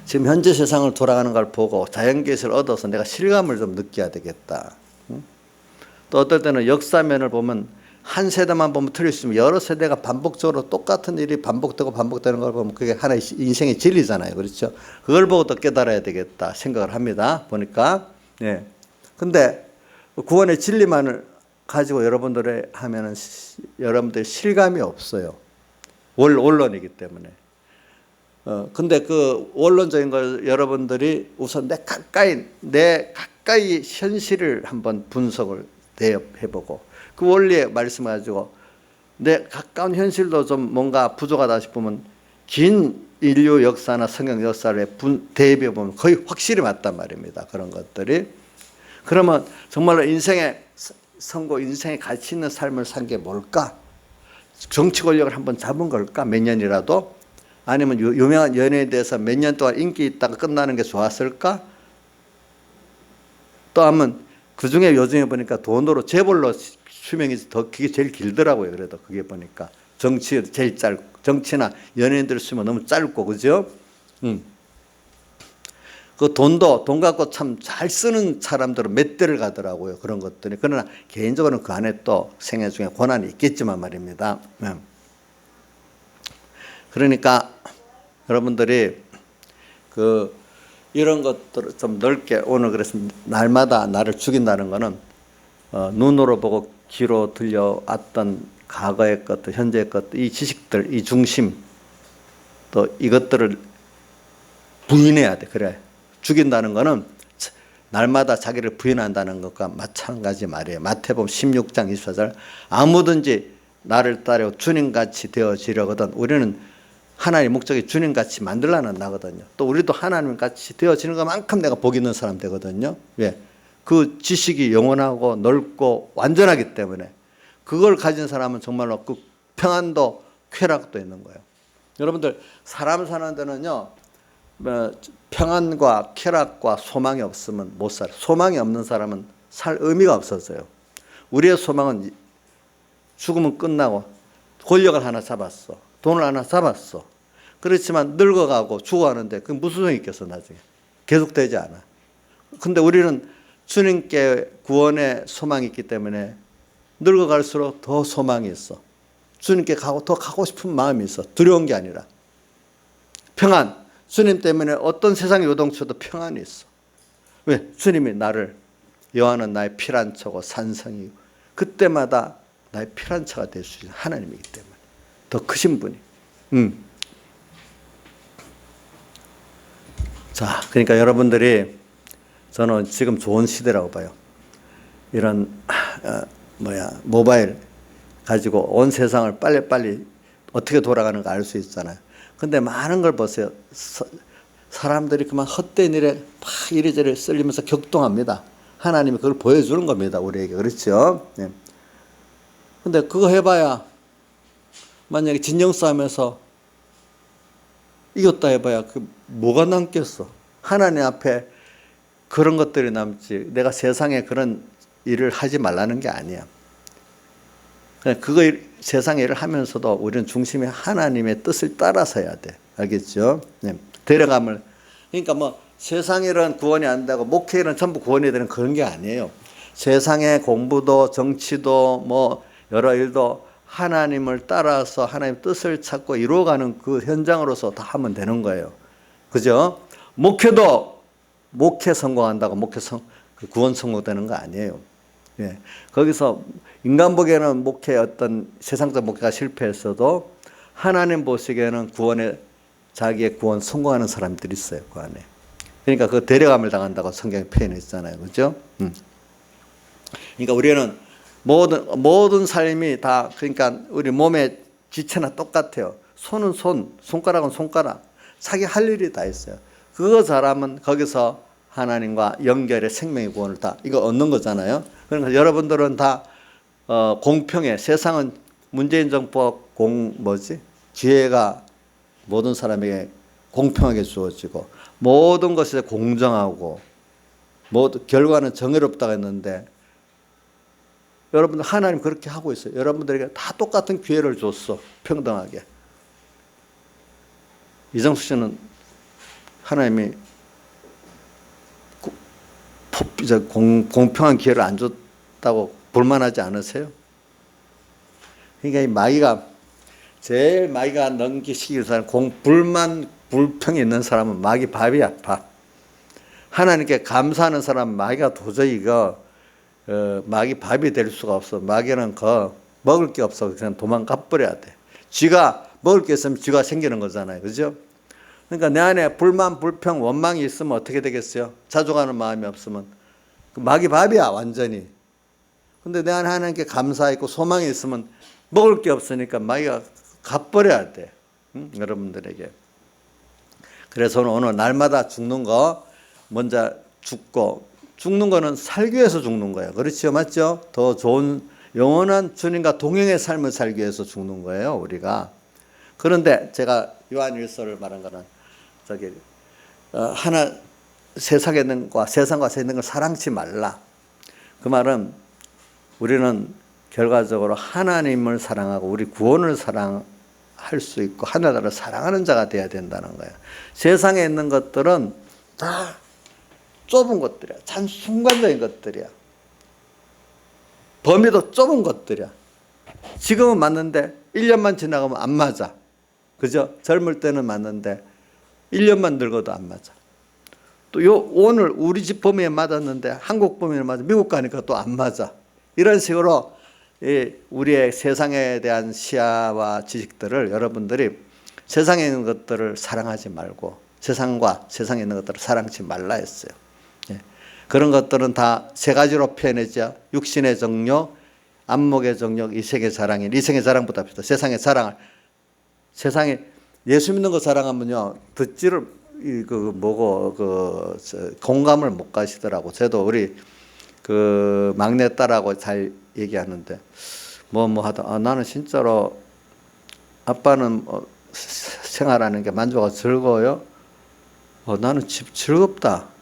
지금 현재 세상을 돌아가는 걸 보고 자연계시를 얻어서 내가 실감을 좀 느껴야 되겠다. 또 어떨 때는 역사면을 보면 한 세대만 보면 틀릴 수 있으면 여러 세대가 반복적으로 똑같은 일이 반복되는 걸 보면 그게 하나의 인생의 진리잖아요. 그렇죠? 그걸 보고 또 깨달아야 되겠다 생각을 합니다. 보니까. 네. 근데 구원의 진리만을 가지고 여러분들이 하면은 여러분들 실감이 없어요. 원론이기 때문에. 근데 그 원론적인 걸 여러분들이 우선 내 가까이 현실을 한번 분석을 대입해보고 그 원리에 말씀 가지고 내 가까운 현실도 좀 뭔가 부족하다 싶으면 긴 인류 역사나 성경 역사를 대입해보면 거의 확실히 맞단 말입니다. 그런 것들이. 그러면 정말로 인생의 선고, 인생의 가치 있는 삶을 산 게 뭘까? 정치 권력을 한번 잡은 걸까? 몇 년이라도? 아니면 유명한 연예인에 대해서 몇 년 동안 인기 있다가 끝나는 게 좋았을까? 또 하면 그 중에 요즘에 보니까 돈으로 재벌로 수명이 더 그게 제일 길더라고요. 그래도 그게 보니까 정치 제일 짧고 정치나 연예인들 수명 너무 짧고 그죠? 그 돈 갖고 참 잘 쓰는 사람들은 몇 대를 가더라고요. 그런 것들이. 그러나 개인적으로는 그 안에 또 생애 중에 고난이 있겠지만 말입니다. 그러니까 여러분들이 이런 것들을 좀 넓게 오늘 그래서 날마다 나를 죽인다는 거는 눈으로 보고 귀로 들려왔던 과거의 것들, 현재의 것들, 이 지식들, 이 중심 또 이것들을 부인해야 돼. 그래. 죽인다는 거는 날마다 자기를 부인한다는 것과 마찬가지 말이에요. 마태복음 16장 24절 아무든지 나를 따르고 주님같이 되어지려거든 우리는 하나님의 목적이 주님같이 만들려는 나거든요. 또 우리도 하나님같이 되어지는 것만큼 내가 복 있는 사람 되거든요. 왜? 그 지식이 영원하고 넓고 완전하기 때문에 그걸 가진 사람은 정말로 그 평안도 쾌락도 있는 거예요. 여러분들 사람 사는 데는요. 평안과 쾌락과 소망이 없으면 못 살아요. 소망이 없는 사람은 살 의미가 없어져요. 우리의 소망은 죽으면 끝나고 권력을 하나 잡았어. 돈을 하나 잡았어. 그렇지만 늙어가고 죽어가는데 그게 무슨 소용이 있겠어 나중에. 계속되지 않아. 근데 우리는 주님께 구원의 소망이 있기 때문에 늙어갈수록 더 소망이 있어. 주님께 더 가고 싶은 마음이 있어. 두려운 게 아니라. 평안. 주님 때문에 어떤 세상의 요동쳐도 평안이 있어. 왜? 주님이 나를 여호와는 나의 피난처고 산성이고 그때마다 나의 피난처가 될 수 있는 하나님이기 때문에 더 크신 분이. 자, 그러니까 여러분들이 저는 지금 좋은 시대라고 봐요. 이런 모바일 가지고 온 세상을 빨리빨리 어떻게 돌아가는가 알 수 있잖아요. 근데 많은 걸 보세요. 사람들이 그만 헛된 일에 막 이리저리 쓸리면서 격동합니다. 하나님이 그걸 보여주는 겁니다. 우리에게. 그렇죠? 네. 근데 그거 해봐야 만약에 진정싸움에서 이겼다 해봐야 그 뭐가 남겠어. 하나님 앞에 그런 것들이 남지. 내가 세상에 그런 일을 하지 말라는 게 아니야. 그거 세상의 일을 하면서도 우리는 중심이 하나님의 뜻을 따라서 해야 돼. 알겠죠? 네. 데려감을. 그러니까 뭐 세상 일은 구원이 안 되고 목회 일은 전부 구원이 되는 그런 게 아니에요. 세상의 공부도 정치도 뭐 여러 일도 하나님을 따라서 하나님의 뜻을 찾고 이루어가는 그 현장으로서 다 하면 되는 거예요. 그죠? 목회도 목회 성공한다고 구원 성공되는 거 아니에요. 예. 거기서 인간 보기에는 목회 어떤 세상적 목회가 실패했어도 하나님 보시기에는 자기의 구원 성공하는 사람들이 있어요. 그 안에. 그러니까 그 데려감을 당한다고 성경에 표현했잖아요. 그죠? 그러니까 우리는 모든 삶이 다 그러니까 우리 몸의 지체나 똑같아요. 손은 손가락은 손가락. 자기 할 일이 다 있어요. 그거 잘하면 거기서 하나님과 연결의 생명의 구원을 다 이거 얻는 거잖아요. 그러니까 여러분들은 다 공평해. 세상은 문재인 정부가 기회가 모든 사람에게 공평하게 주어지고 모든 것이 공정하고 결과는 정의롭다고 했는데 여러분들 하나님 그렇게 하고 있어요. 여러분들에게 다 똑같은 기회를 줬어. 평등하게. 이정수 씨는 하나님이 공평한 기회를 안 줬다고 불만하지 않으세요? 그러니까 이 마귀가 제일 마귀가 넘기시기 사람 불평이 있는 사람은 마귀 밥이야. 밥. 하나님께 감사하는 사람은 마귀가 도저히 마귀 밥이 될 수가 없어. 마귀는 먹을 게 없어. 그냥 도망가 버려야 돼. 쥐가 먹을 게 있으면 쥐가 생기는 거잖아요. 그죠? 그러니까 내 안에 불만, 불평, 원망이 있으면 어떻게 되겠어요? 자족하는 마음이 없으면 마귀 밥이야, 완전히. 근데 내 안에 하나님께 감사 있고 소망이 있으면 먹을 게 없으니까 마귀가 갚버려야 돼. 여러분들에게. 그래서 오늘 날마다 죽는 거 먼저 죽고, 죽는 거는 살기 위해서 죽는 거예요. 그렇죠? 맞죠? 더 좋은 영원한 주님과 동행의 삶을 살기 위해서 죽는 거예요, 우리가. 그런데 제가 요한일서를 말한 거는 하나 세상에 있는 것과 세상과 있는 걸 사랑치 말라. 그 말은 우리는 결과적으로 하나님을 사랑하고 우리 구원을 사랑할 수 있고 하나님을 사랑하는 자가 되어야 된다는 거예요. 세상에 있는 것들은 다 좁은 것들이야. 참 순간적인 것들이야. 범위도 좁은 것들이야. 지금은 맞는데 1년만 지나가면 안 맞아. 그죠? 젊을 때는 맞는데 1년만 늙어도 안 맞아. 또 오늘 우리 집 범위에 맞았는데 한국 범위에 맞아. 미국 가니까 또 안 맞아. 이런 식으로 우리의 세상에 대한 시야와 지식들을 여러분들이 세상에 있는 것들을 사랑하지 말고 세상과 세상에 있는 것들을 사랑치 말라 했어요. 그런 것들은 다 세 가지로 표현했죠. 육신의 정욕, 안목의 정욕, 이생의 자랑인. 이생의 자랑보다 앞서서 세상의 자랑을. 세상에 예수 믿는 거 자랑하면요, 듣지를 공감을 못 가시더라고. 저도 우리 그 막내딸하고 잘 얘기하는데 하다 나는 진짜로 아빠는 생활하는 게 만족하고 즐거워요. 나는 집 즐겁다.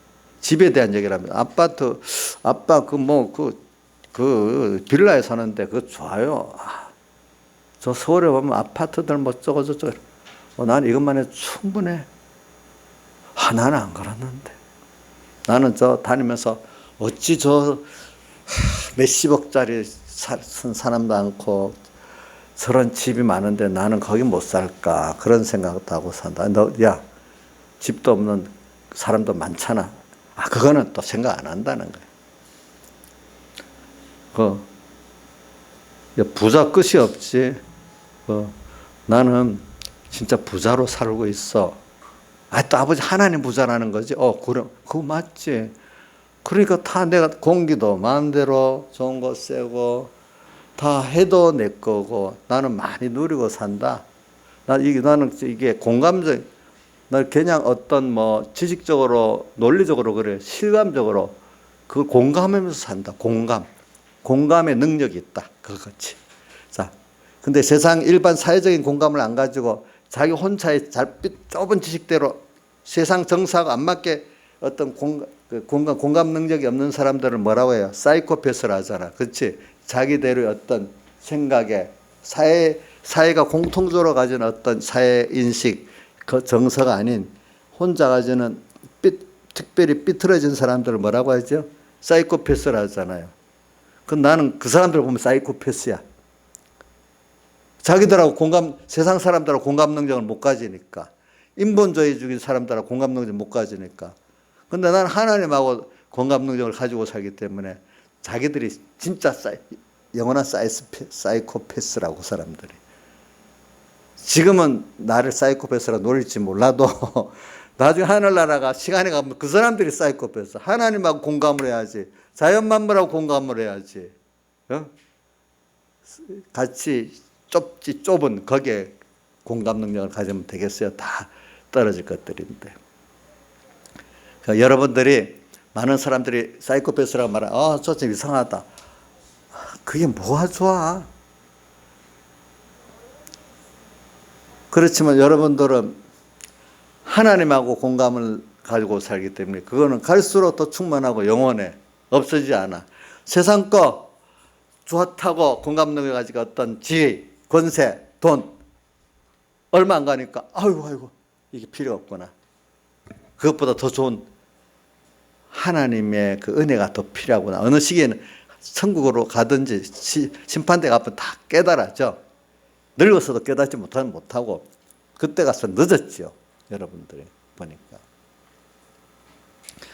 집에 대한 얘기를 합니다. 아빠 그 빌라에 사는데 그거 좋아요. 저 서울에 보면 아파트들 저거 나는 이것만 해도 충분해. 나는 안 그랬는데. 나는 저 다니면서 어찌 저 몇십억짜리 쓴 사람도 않고 저런 집이 많은데 나는 거기 못 살까. 그런 생각도 하고 산다. 야, 집도 없는 사람도 많잖아. 그거는 또 생각 안 한다는 거예요. 부자 끝이 없지. 나는 진짜 부자로 살고 있어. 또 아버지 하나님 부자라는 거지. 그럼 그거 맞지. 그러니까 다 내가 공기도 마음대로 좋은 거 쓰고 다 해도 내 거고 나는 많이 누리고 산다. 나는 이게 공감적. 나 그냥 어떤 지식적으로 논리적으로 그래 실감적으로 그걸 공감하면서 산다. 공감의 능력이 있다. 그거같이. 자, 근데 세상 일반 사회적인 공감을 안 가지고 자기 혼자의 좁은 지식대로 세상 정서하고 안 맞게 어떤 공감 능력이 없는 사람들을 뭐라고 해요? 사이코패스라 하잖아. 그렇지? 자기대로의 어떤 생각에 사회가 공통적으로 가진 어떤 사회 인식 그 정서가 아닌 혼자 가지는 특별히 삐뚤어진 사람들을 뭐라고 하죠? 사이코패스라 하잖아요. 나는 그 사람들 보면 사이코패스야. 자기들하고 세상 사람들하고 공감 능력을 못 가지니까. 인본주의적인 사람들하고 공감 능력을 못 가지니까. 근데 나는 하나님하고 공감 능력을 가지고 살기 때문에 자기들이 진짜 영원한 사이코패스라고 그 사람들이. 지금은 나를 사이코패스라 노릴지 몰라도 나중에 하늘나라가 시간이 가면 그 사람들이 사이코패스. 하나님하고 공감을 해야지. 자연만물하고 공감을 해야지. 같이 좁은 거기에 공감 능력을 가지면 되겠어요. 다 떨어질 것들인데. 그러니까 여러분들이 많은 사람들이 사이코패스라고 말하면 저 좀 이상하다. 그게 뭐가 좋아? 그렇지만 여러분들은 하나님하고 공감을 가지고 살기 때문에 그거는 갈수록 더 충만하고 영원해. 없어지지 않아. 세상 거 좋다고 공감 능력을 가지고 어떤 지위, 권세, 돈 얼마 안 가니까 아이고 이게 필요 없구나. 그것보다 더 좋은 하나님의 그 은혜가 더 필요하구나. 어느 시기에는 천국으로 가든지 심판대 가면 다 깨달아져. 늙어서도 깨닫지 못하고 그때 가서 늦었죠. 여러분들이 보니까.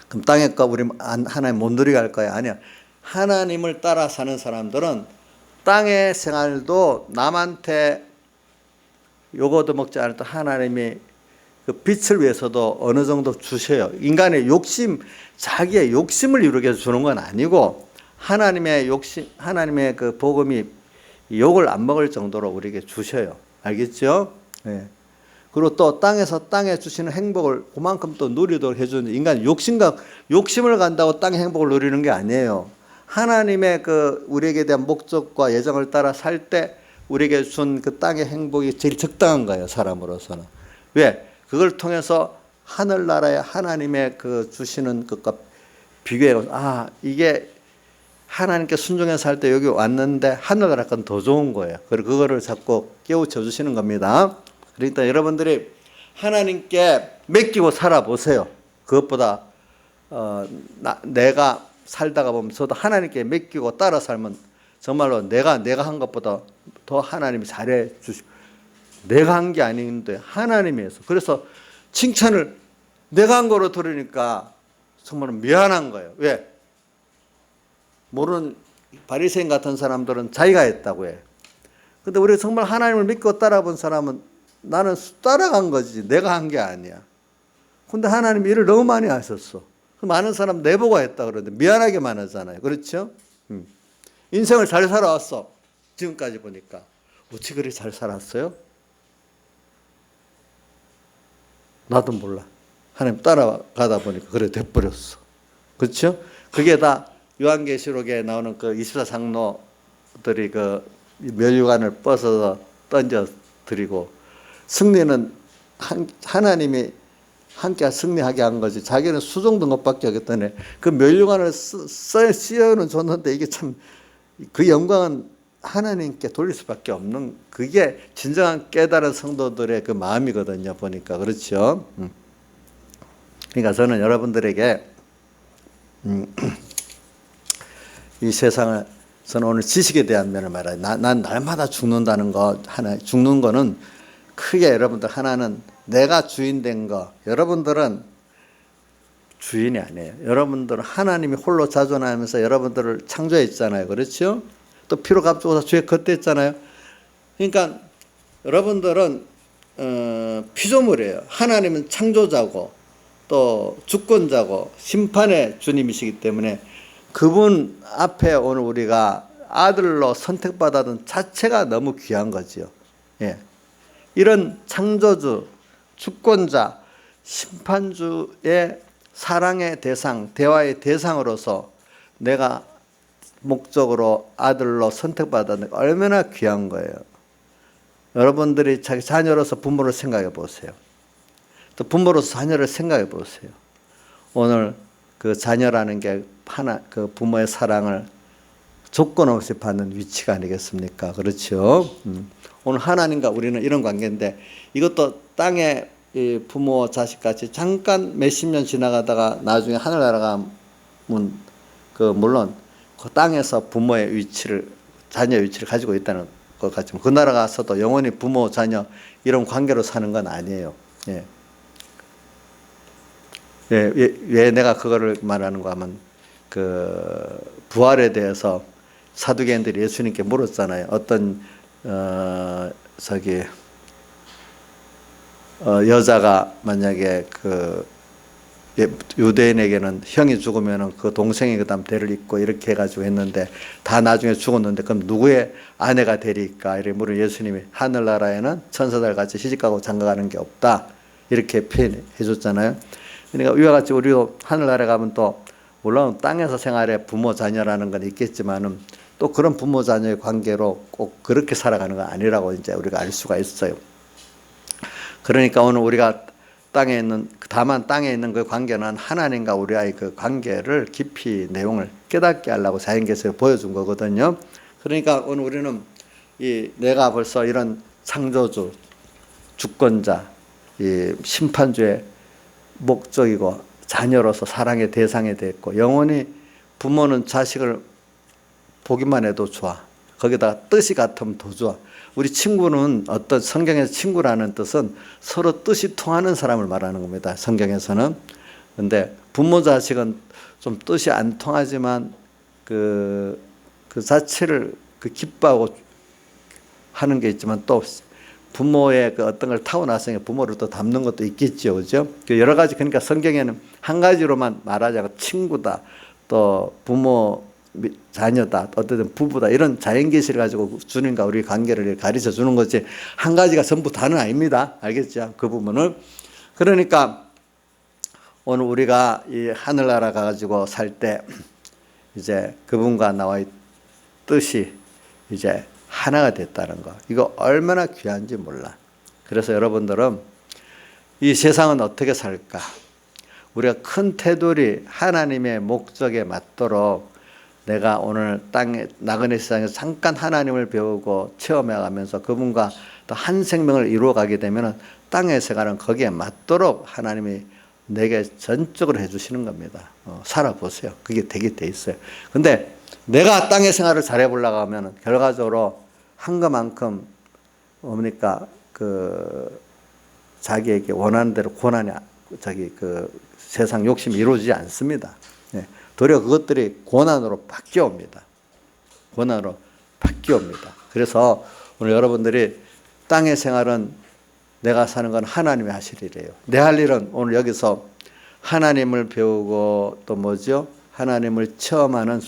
그럼 땅에 거 우리 하나님 못 누리게 할 거야? 아니야. 하나님을 따라 사는 사람들은 땅의 생활도 남한테 요거도 먹지 않을 때 하나님이 그 빛을 위해서도 어느 정도 주셔요. 인간의 욕심, 자기의 욕심을 이루게 해서 주는 건 아니고 하나님의 욕심, 하나님의 그 복음이 욕을 안 먹을 정도로 우리에게 주셔요. 알겠죠? 네. 그리고 또 땅에 주시는 행복을 그만큼 또 누리도록 해주는, 인간 욕심을 간다고 땅의 행복을 누리는 게 아니에요. 하나님의 그 우리에게 대한 목적과 예정을 따라 살 때 우리에게 준 그 땅의 행복이 제일 적당한 거예요, 사람으로서는. 왜? 그걸 통해서 하늘나라에 하나님의 그 주시는 것과 비교해, 이게 하나님께 순종해서 살 때 여기 왔는데 하늘나라 건 더 좋은 거예요. 그리고 그거를 자꾸 깨우쳐 주시는 겁니다. 그러니까 여러분들이 하나님께 맡기고 살아보세요. 그것보다 내가 살다가 보면 저도 하나님께 맡기고 따라 살면 정말로 내가 한 것보다 더 하나님이 잘해 주시고, 내가 한 게 아닌데 하나님이 해서, 그래서 칭찬을 내가 한 거로 들으니까 정말 미안한 거예요. 왜? 모르는 바리새인 같은 사람들은 자기가 했다고 해. 근데 우리 정말 하나님을 믿고 따라본 사람은 나는 따라간 거지 내가 한 게 아니야. 근데 하나님이 일을 너무 많이 하셨어. 많은 사람 내보고 했다 그러는데 미안하게만 하잖아요. 그렇죠? 인생을 잘 살아왔어. 지금까지 보니까. 어떻게 그렇게 잘 살았어요? 나도 몰라. 하나님 따라가다 보니까 그래 돼버렸어. 그렇죠? 그게 다 요한계시록에 나오는 그 24장로들이 그 멸류관을 벗어서 던져 드리고, 승리는 하나님이 함께 승리하게 한 거지 자기는 수종된 것밖에 없겠다네. 그 멸류관을 씌어는 줬는데 이게 참 그 영광은 하나님께 돌릴 수밖에 없는, 그게 진정한 깨달은 성도들의 그 마음이거든요. 보니까. 그렇죠? 그러니까 저는 여러분들에게 이 세상을, 저는 오늘 지식에 대한 면을 말해요. 난 날마다 죽는다는 거, 하나 죽는 거는 크게 여러분들 하나는 내가 주인 된 거. 여러분들은 주인이 아니에요. 여러분들은 하나님이 홀로 자존하면서 여러분들을 창조했잖아요. 그렇죠? 또 피로 값주고서 죄 걷댔잖아요. 그러니까 여러분들은 피조물이에요. 하나님은 창조자고 또 주권자고 심판의 주님이시기 때문에 그분 앞에 오늘 우리가 아들로 선택받았던 자체가 너무 귀한 거지요. 예. 이런 창조주, 주권자, 심판주의 사랑의 대상, 대화의 대상으로서 내가 목적으로 아들로 선택받았는데 얼마나 귀한 거예요. 여러분들이 자기 자녀로서 부모를 생각해 보세요. 또 부모로서 자녀를 생각해 보세요. 오늘 그 자녀라는 게 하나, 그 부모의 사랑을 조건 없이 받는 위치가 아니겠습니까? 그렇죠? 오늘 하나님과 우리는 이런 관계인데, 이것도 땅에 부모 자식같이 잠깐 몇십 년 지나가다가 나중에 하늘나라 가면 물론 그 땅에서 부모의 위치를, 자녀의 위치를 가지고 있다는 것 같지만 그 나라 가서도 영원히 부모 자녀 이런 관계로 사는 건 아니에요. 예. 왜 내가 그거를 말하는가 하면 그 부활에 대해서 사두개인들이 예수님께 물었잖아요. 어떤 여자가 만약에 그 유대인에게는 형이 죽으면은 그 동생이 그다음 대를 잇고 이렇게 해가지고 했는데 다 나중에 죽었는데 그럼 누구의 아내가 되리까? 이렇게 물은 예수님이 하늘나라에는 천사들 같이 시집가고 장가가는 게 없다. 이렇게 표현해 줬잖아요. 그러니까 이와 같이 우리도 하늘나라에 가면 또 물론 땅에서 생활해 부모 자녀라는 건 있겠지만은 또 그런 부모 자녀의 관계로 꼭 그렇게 살아가는 건 아니라고 이제 우리가 알 수가 있어요. 그러니까 오늘 우리가 다만 땅에 있는 그 관계는 하나님과 우리와의 그 관계를 깊이 내용을 깨닫게 하려고 자연계에서 보여준 거거든요. 그러니까 오늘 우리는 내가 벌써 이런 창조주, 주권자, 이 심판주의 목적이고 자녀로서 사랑의 대상이 됐고, 영원히 부모는 자식을 보기만 해도 좋아. 거기다가 뜻이 같으면 더 좋아. 우리 친구는 어떤 성경에서 친구라는 뜻은 서로 뜻이 통하는 사람을 말하는 겁니다. 성경에서는. 근데 부모 자식은 좀 뜻이 안 통하지만 그 자체를 기뻐하고 하는 게 있지만 또 부모의 그 어떤 걸 타고났으니까 부모를 또 닮는 것도 있겠죠. 그죠? 그 여러 가지, 그러니까 성경에는 한 가지로만 말하자고 친구다, 또 부모, 자녀다, 어쨌든 부부다, 이런 자연계시를 가지고 주님과 우리 관계를 가르쳐 주는 거지, 한 가지가 전부 다는 아닙니다. 알겠죠? 그 부분을. 그러니까 오늘 우리가 이 하늘나라 가가지고 살 때 이제 그분과 나와의 뜻이 이제 하나가 됐다는 거, 이거 얼마나 귀한지 몰라. 그래서 여러분들은 이 세상은 어떻게 살까? 우리가 큰 테두리 하나님의 목적에 맞도록 내가 오늘 땅에 나그네 세상에서 잠깐 하나님을 배우고 체험해가면서 그분과 또 한 생명을 이루어가게 되면 땅의 생활은 거기에 맞도록 하나님이 내게 전적으로 해주시는 겁니다. 살아보세요. 그게 되게 돼 있어요. 근데 내가 땅의 생활을 잘해보려고 하면 결과적으로 한 것만큼 뭡니까? 그 자기에게 원하는 대로 고난이, 자기 그 세상 욕심이 이루어지지 않습니다. 네. 도리어 그것들이 고난으로 바뀌어 옵니다. 고난으로 바뀌어 옵니다. 그래서 오늘 여러분들이 땅의 생활은 내가 사는 건 하나님이 하실 일이에요. 내 할 일은 오늘 여기서 하나님을 배우고 또 뭐죠? 하나님을 체험하는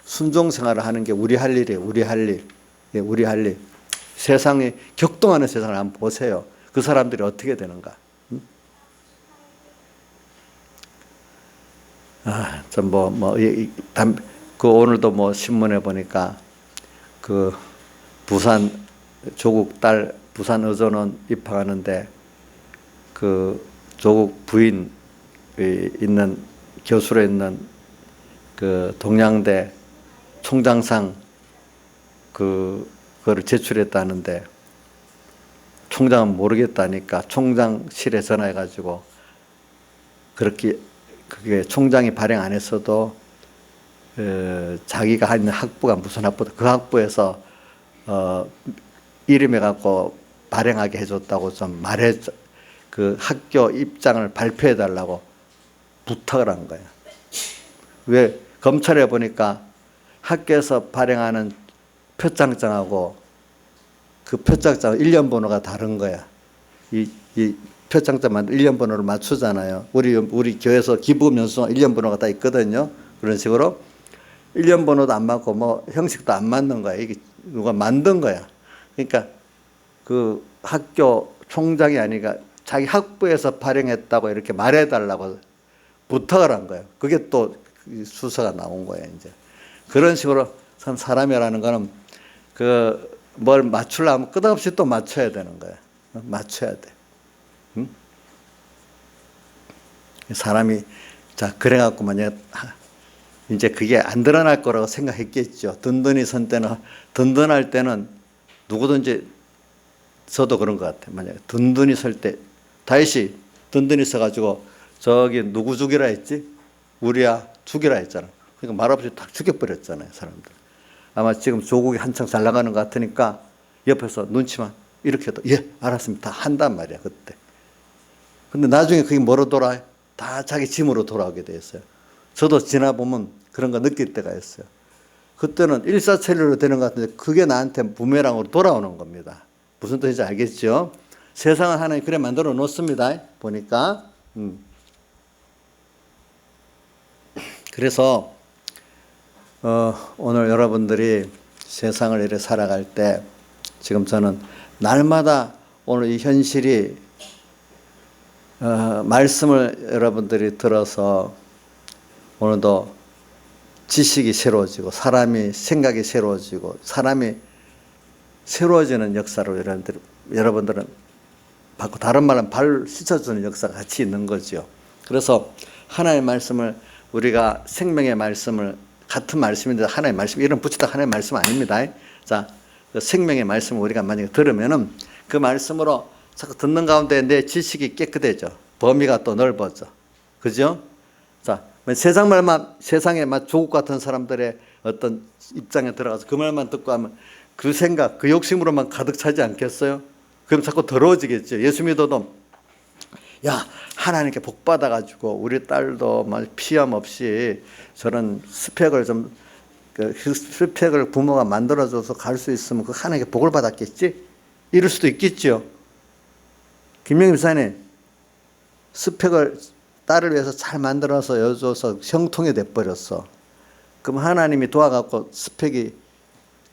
순종 생활을 하는 게 우리 할 일이에요. 우리 할 일. 예, 우리 할 일. 세상이 격동하는 세상을 한번 보세요. 그 사람들이 어떻게 되는가? 그 오늘도 뭐 신문에 보니까 그 부산 조국 딸 부산 의전원 입학하는데 그 조국 부인 있는 교수로 있는 그 동양대 총장상 그거를 제출했다는데 총장은 모르겠다니까 총장실에 전화해가지고 그렇게 그게 총장이 발행 안 했어도 자기가 하는 학부가 무슨 학부다 그 학부에서 이름해 갖고 발행하게 해줬다고 좀 말해 그 학교 입장을 발표해 달라고 부탁을 한 거야. 왜 검찰에 보니까 학교에서 발행하는 표창장하고 그 표창장 1년 번호가 다른 거야. 이 표창장만 1년 번호를 맞추잖아요. 우리 교회에서 기부금 연수가 1년 번호가 다 있거든요. 그런 식으로 1년 번호도 안 맞고 뭐 형식도 안 맞는 거야. 이게 누가 만든 거야. 그러니까 그 학교 총장이 아니라 자기 학부에서 발행했다고 이렇게 말해달라고 부탁을 한 거예요. 그게 또 수사가 나온 거예요. 이제 그런 식으로 참 사람이라는 거는 그 뭘 맞추려면 끝없이 또 맞춰야 되는 거예요. 맞춰야 돼. 응? 사람이 자 그래갖고 만약 이제 그게 안 드러날 거라고 생각했겠죠. 든든히 선 때는 든든할 때는 누구든지 저도 그런 것 같아요. 만약에 든든히 설 때 다윗이 든든히 서가지고 저기 누구 죽이라 했지? 우리야 죽이라 했잖아. 그러니까 말없이 딱 죽여버렸잖아요. 사람들. 아마 지금 조국이 한창 잘 나가는 것 같으니까 옆에서 눈치만 이렇게 해도 예 알았습니다. 다 한단 말이야 그때. 근데 나중에 그게 뭐로 돌아요? 다 자기 짐으로 돌아오게 돼 있어요. 저도 지나보면 그런 거 느낄 때가 있어요. 그때는 일사천리로 되는 것 같은데 그게 나한테 부메랑으로 돌아오는 겁니다. 무슨 뜻인지 알겠죠? 세상은 하나님 그래 만들어 놓습니다. 보니까. 그래서 오늘 여러분들이 세상을 이렇게 살아갈 때 지금 저는 날마다 오늘 이 현실이 말씀을 여러분들이 들어서 오늘도 지식이 새로워지고 사람이 생각이 새로워지고 사람이 새로워지는 역사로 여러분들은 받고 다른 말은 발 씻어주는 역사가 같이 있는 거죠. 그래서 하나님의 말씀을 우리가 생명의 말씀을 같은 말씀인데 하나님의 말씀 이런 붙이다 하나님의 말씀 아닙니다. 자, 그 생명의 말씀을 우리가 만약에 들으면은 그 말씀으로 자꾸 듣는 가운데 내 지식이 깨끗해져. 범위가 또 넓어져. 그죠? 자, 세상 말만 세상에 막 조국 같은 사람들의 어떤 입장에 들어가서 그 말만 듣고 하면 그 생각, 그 욕심으로만 가득 차지 않겠어요? 그럼 자꾸 더러워지겠죠. 예수 믿어도 야 하나님께 복 받아가지고 우리 딸도 막 피함 없이 저런 스펙을 좀 그 스펙을 부모가 만들어줘서 갈 수 있으면 그 하나님께 복을 받았겠지? 이럴 수도 있겠죠. 김영희 목사님 스펙을 딸을 위해서 잘 만들어서 여줘서 형통이 돼버렸어. 그럼 하나님이 도와갖고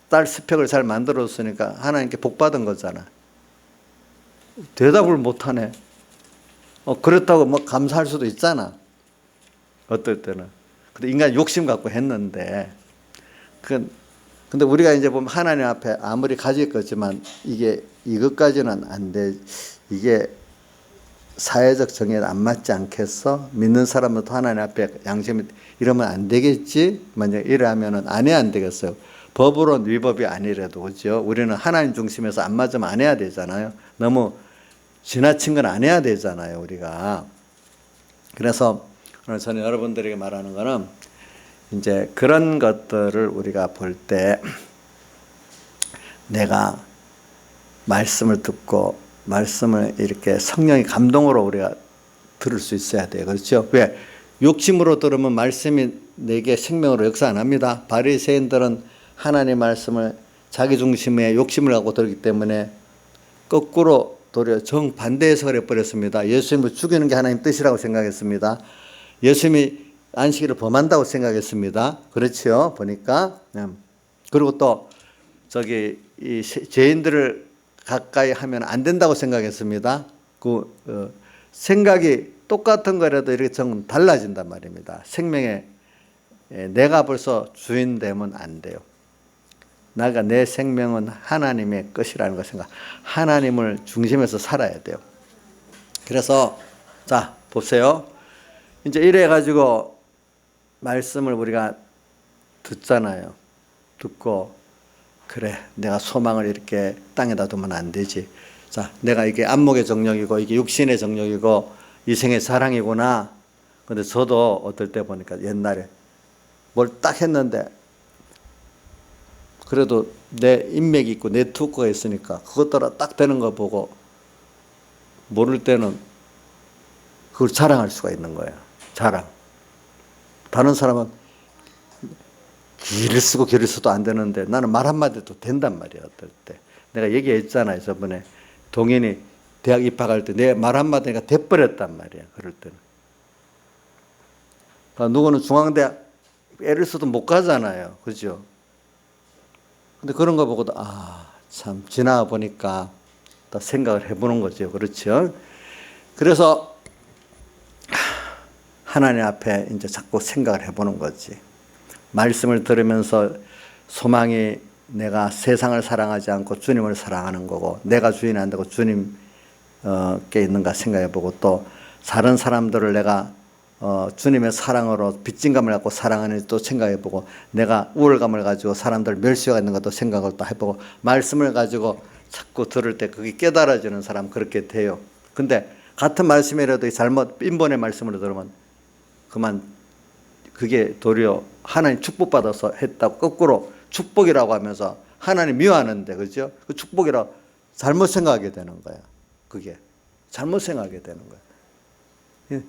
딸 스펙을 잘 만들었으니까 하나님께 복 받은 거잖아. 대답을 못하네. 그렇다고 뭐 감사할 수도 있잖아. 어떨 때는. 근데 인간 욕심 갖고 했는데. 근데 우리가 이제 보면 하나님 앞에 아무리 가질 거지만 이것까지는 안 돼. 이게 사회적 정의에 안 맞지 않겠어? 믿는 사람은 또 하나님 앞에 양심이 이러면 안 되겠지? 만약 이러면은 안 해야 안 되겠어요. 법으로는 위법이 아니래도, 그죠? 우리는 하나님 중심에서 안 맞으면 안 해야 되잖아요. 너무 지나친 건 안 해야 되잖아요, 우리가. 그래서 오늘 저는 여러분들에게 말하는 거는 이제 그런 것들을 우리가 볼 때 내가 말씀을 듣고 말씀을 이렇게 성령의 감동으로 우리가 들을 수 있어야 돼요. 그렇죠? 왜? 욕심으로 들으면 말씀이 내게 생명으로 역사 안 합니다. 바리새인들은 하나님의 말씀을 자기 중심의 욕심을 갖고 들기 때문에 거꾸로 도리어 정반대 해석을 해버렸습니다. 예수님을 죽이는 게 하나님 뜻이라고 생각했습니다. 예수님이 안식일을 범한다고 생각했습니다. 그렇죠? 보니까. 그리고 또 이 죄인들을 가까이 하면 안 된다고 생각했습니다. 생각이 똑같은 거라도 이렇게 좀 달라진단 말입니다. 생명에 내가 벌써 주인 되면 안 돼요. 내 생명은 하나님의 것이라는 걸 생각. 하나님을 중심에서 살아야 돼요. 그래서 자 보세요. 이제 이래 가지고 말씀을 우리가 듣잖아요. 듣고 그래 내가 소망을 이렇게 땅에다 두면 안 되지. 자 내가 이게 안목의 정욕이고 이게 육신의 정욕이고 이생의 사랑이구나. 근데 저도 어떨 때 보니까 옛날에 뭘 딱 했는데 그래도 내 인맥이 있고 네트워크가 있으니까 그것 따라 딱 되는 거 보고 모를 때는 그걸 자랑할 수가 있는 거예요. 자랑. 다른 사람은 길을 쓰고 길을 써도 안 되는데 나는 말 한마디도 된단 말이야. 어떨 때. 내가 얘기했잖아요. 저번에 동현이 대학 입학할 때 내 말 한마디가 돼버렸단 말이야. 그럴 때는. 그러니까 누구는 중앙대학 애를 써도 못 가잖아요. 그죠? 근데 그런 거 보고도 참 지나가 보니까 또 생각을 해보는 거죠. 그렇죠? 그래서 하나님 앞에 이제 자꾸 생각을 해보는 거지. 말씀을 들으면서 소망이 내가 세상을 사랑하지 않고 주님을 사랑하는 거고 내가 주인 안 되고 주님께 있는가 생각해보고 또 다른 사람들을 내가 주님의 사랑으로 빚진감을 갖고 사랑하는지 또 생각해보고 내가 우월감을 가지고 사람들 멸시가 있는 것도 생각을 또 해보고 말씀을 가지고 자꾸 들을 때 그게 깨달아지는 사람 그렇게 돼요. 근데 같은 말씀이라도 잘못 빈번의 말씀을 들으면 그게 도리어 하나님 축복받아서 했다고 거꾸로 축복이라고 하면서 하나님 미워하는데 그죠? 그 축복이라고 잘못 생각하게 되는 거야. 그게 잘못 생각하게 되는 거야.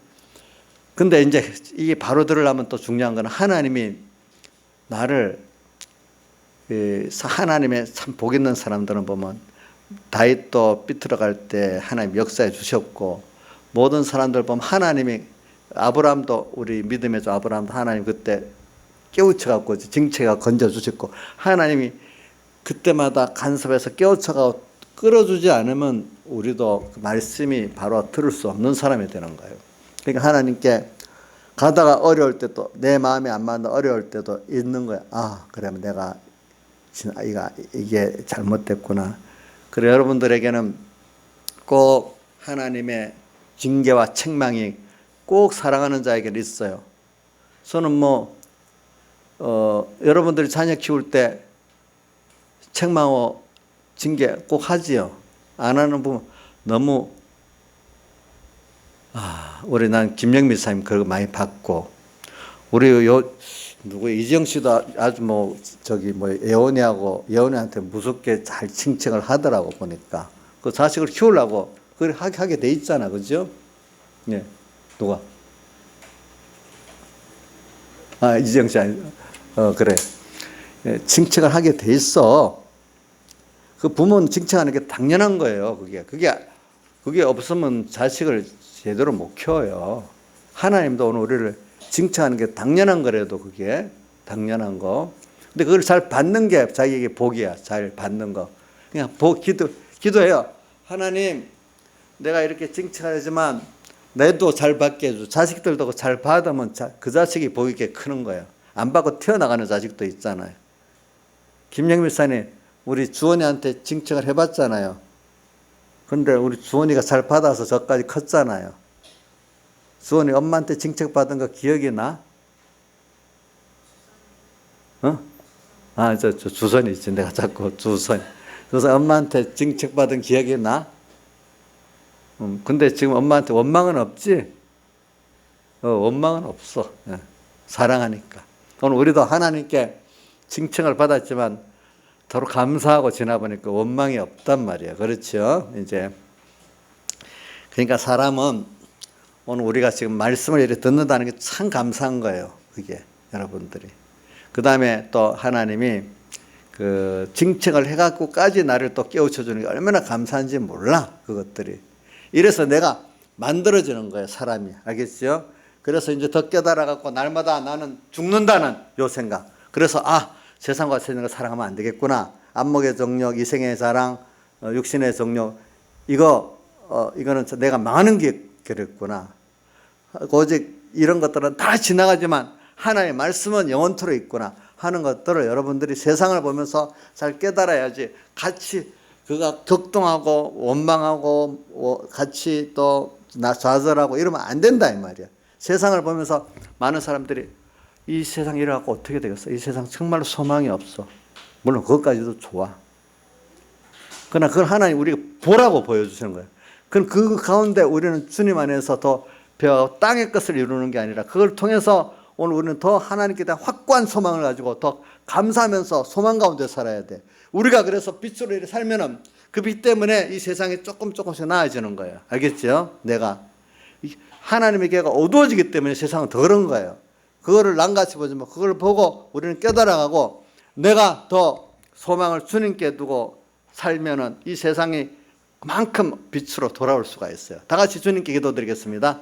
근데 이제 이게 바로 들으려면 또 중요한 건 하나님이 나를 하나님의 참 복 있는 사람들은 보면 다윗도 삐뚤어갈 때 하나님 역사해 주셨고 모든 사람들 보면 하나님이 아브라함도 우리 믿음의 주 아브라함도 하나님 그때 깨우쳐갖고 징체가 건져주셨고 하나님이 그때마다 간섭해서 깨우쳐가고 끌어주지 않으면 우리도 그 말씀이 바로 들을 수 없는 사람이 되는 거예요. 그러니까 하나님께 가다가 어려울 때도 내 마음에 안 맞는 어려울 때도 있는 거야. 그러면 내가 이게 잘못됐구나. 그래 여러분들에게는 꼭 하나님의 징계와 책망이 꼭 사랑하는 자에게는 있어요. 저는 여러분들이 자녀 키울 때 책망하고 징계 꼭 하지요. 안 하는 부분 너무 우리 난 김영미 사님 그거 많이 받고 우리 누구 이지영 씨도 아주 예원이한테 무섭게 잘 칭찬을 하더라고 보니까 그 자식을 키우려고 그걸 하게 돼 있잖아, 그죠? 예, 누가? 이지영 씨 아니? 그래. 예, 칭찬을 하게 돼 있어. 그 부모는 칭찬하는 게 당연한 거예요. 그게 그게 없으면 자식을 제대로 못 키워요. 하나님도 오늘 우리를 칭찬하는 게 당연한 거라도 그게 당연한 거. 근데 그걸 잘 받는 게 자기에게 복이야. 잘 받는 거. 그냥 기도해요. 하나님, 내가 이렇게 칭찬하지만 내도 잘 받게 해줘. 자식들도 잘 받으면 그 자식이 복이 게 크는 거예요. 안 받고 튀어나가는 자식도 있잖아요. 김영민 목사님, 우리 주원이한테 칭찬을 해봤잖아요. 근데 우리 주원이가 잘 받아서 저까지 컸잖아요. 주원이 엄마한테 칭찬받은 거 기억이 나? 어? 아, 저 주선이 있지. 내가 자꾸 주선. 그래서 엄마한테 칭찬받은 기억이 나? 근데 지금 엄마한테 원망은 없지? 원망은 없어. 예. 사랑하니까. 오늘 우리도 하나님께 칭찬을 받았지만 서로 감사하고 지나보니까 원망이 없단 말이에요. 그렇죠? 이제. 그러니까 사람은 오늘 우리가 지금 말씀을 이렇게 듣는다는 게 참 감사한 거예요. 그게 여러분들이. 그 다음에 또 하나님이 그 칭찬을 해갖고까지 나를 또 깨우쳐 주는 게 얼마나 감사한지 몰라. 그것들이. 이래서 내가 만들어지는 거예요. 사람이. 알겠죠? 그래서 이제 더 깨달아갖고 날마다 나는 죽는다는 요 생각. 그래서 세상과 세상을 사랑하면 안 되겠구나. 안목의 정욕, 이생의 자랑, 육신의 정욕. 이거는 내가 망하는 길이었구나. 오직 이런 것들은 다 지나가지만 하나님의 말씀은 영원토록 있구나 하는 것들을 여러분들이 세상을 보면서 잘 깨달아야지. 같이 그가 격동하고 원망하고 같이 또 좌절하고 이러면 안 된다 이 말이야. 세상을 보면서 많은 사람들이 이 세상 이래갖고 어떻게 되겠어? 이 세상 정말로 소망이 없어. 물론 그것까지도 좋아. 그러나 그걸 하나님 우리가 보라고 보여주시는 거예요. 그럼 그 가운데 우리는 주님 안에서 더 배워 땅의 것을 이루는 게 아니라 그걸 통해서 오늘 우리는 더 하나님께 대한 확고한 소망을 가지고 더 감사하면서 소망 가운데 살아야 돼. 우리가 그래서 빛으로 이렇게 살면은 그 빛 때문에 이 세상이 조금씩 나아지는 거예요. 알겠죠? 내가 하나님의 계가 어두워지기 때문에 세상은 더 그런 거예요. 그거를 낭같이 보지만 그걸 보고 우리는 깨달아가고 내가 더 소망을 주님께 두고 살면은 이 세상이 그만큼 빛으로 돌아올 수가 있어요. 다 같이 주님께 기도드리겠습니다.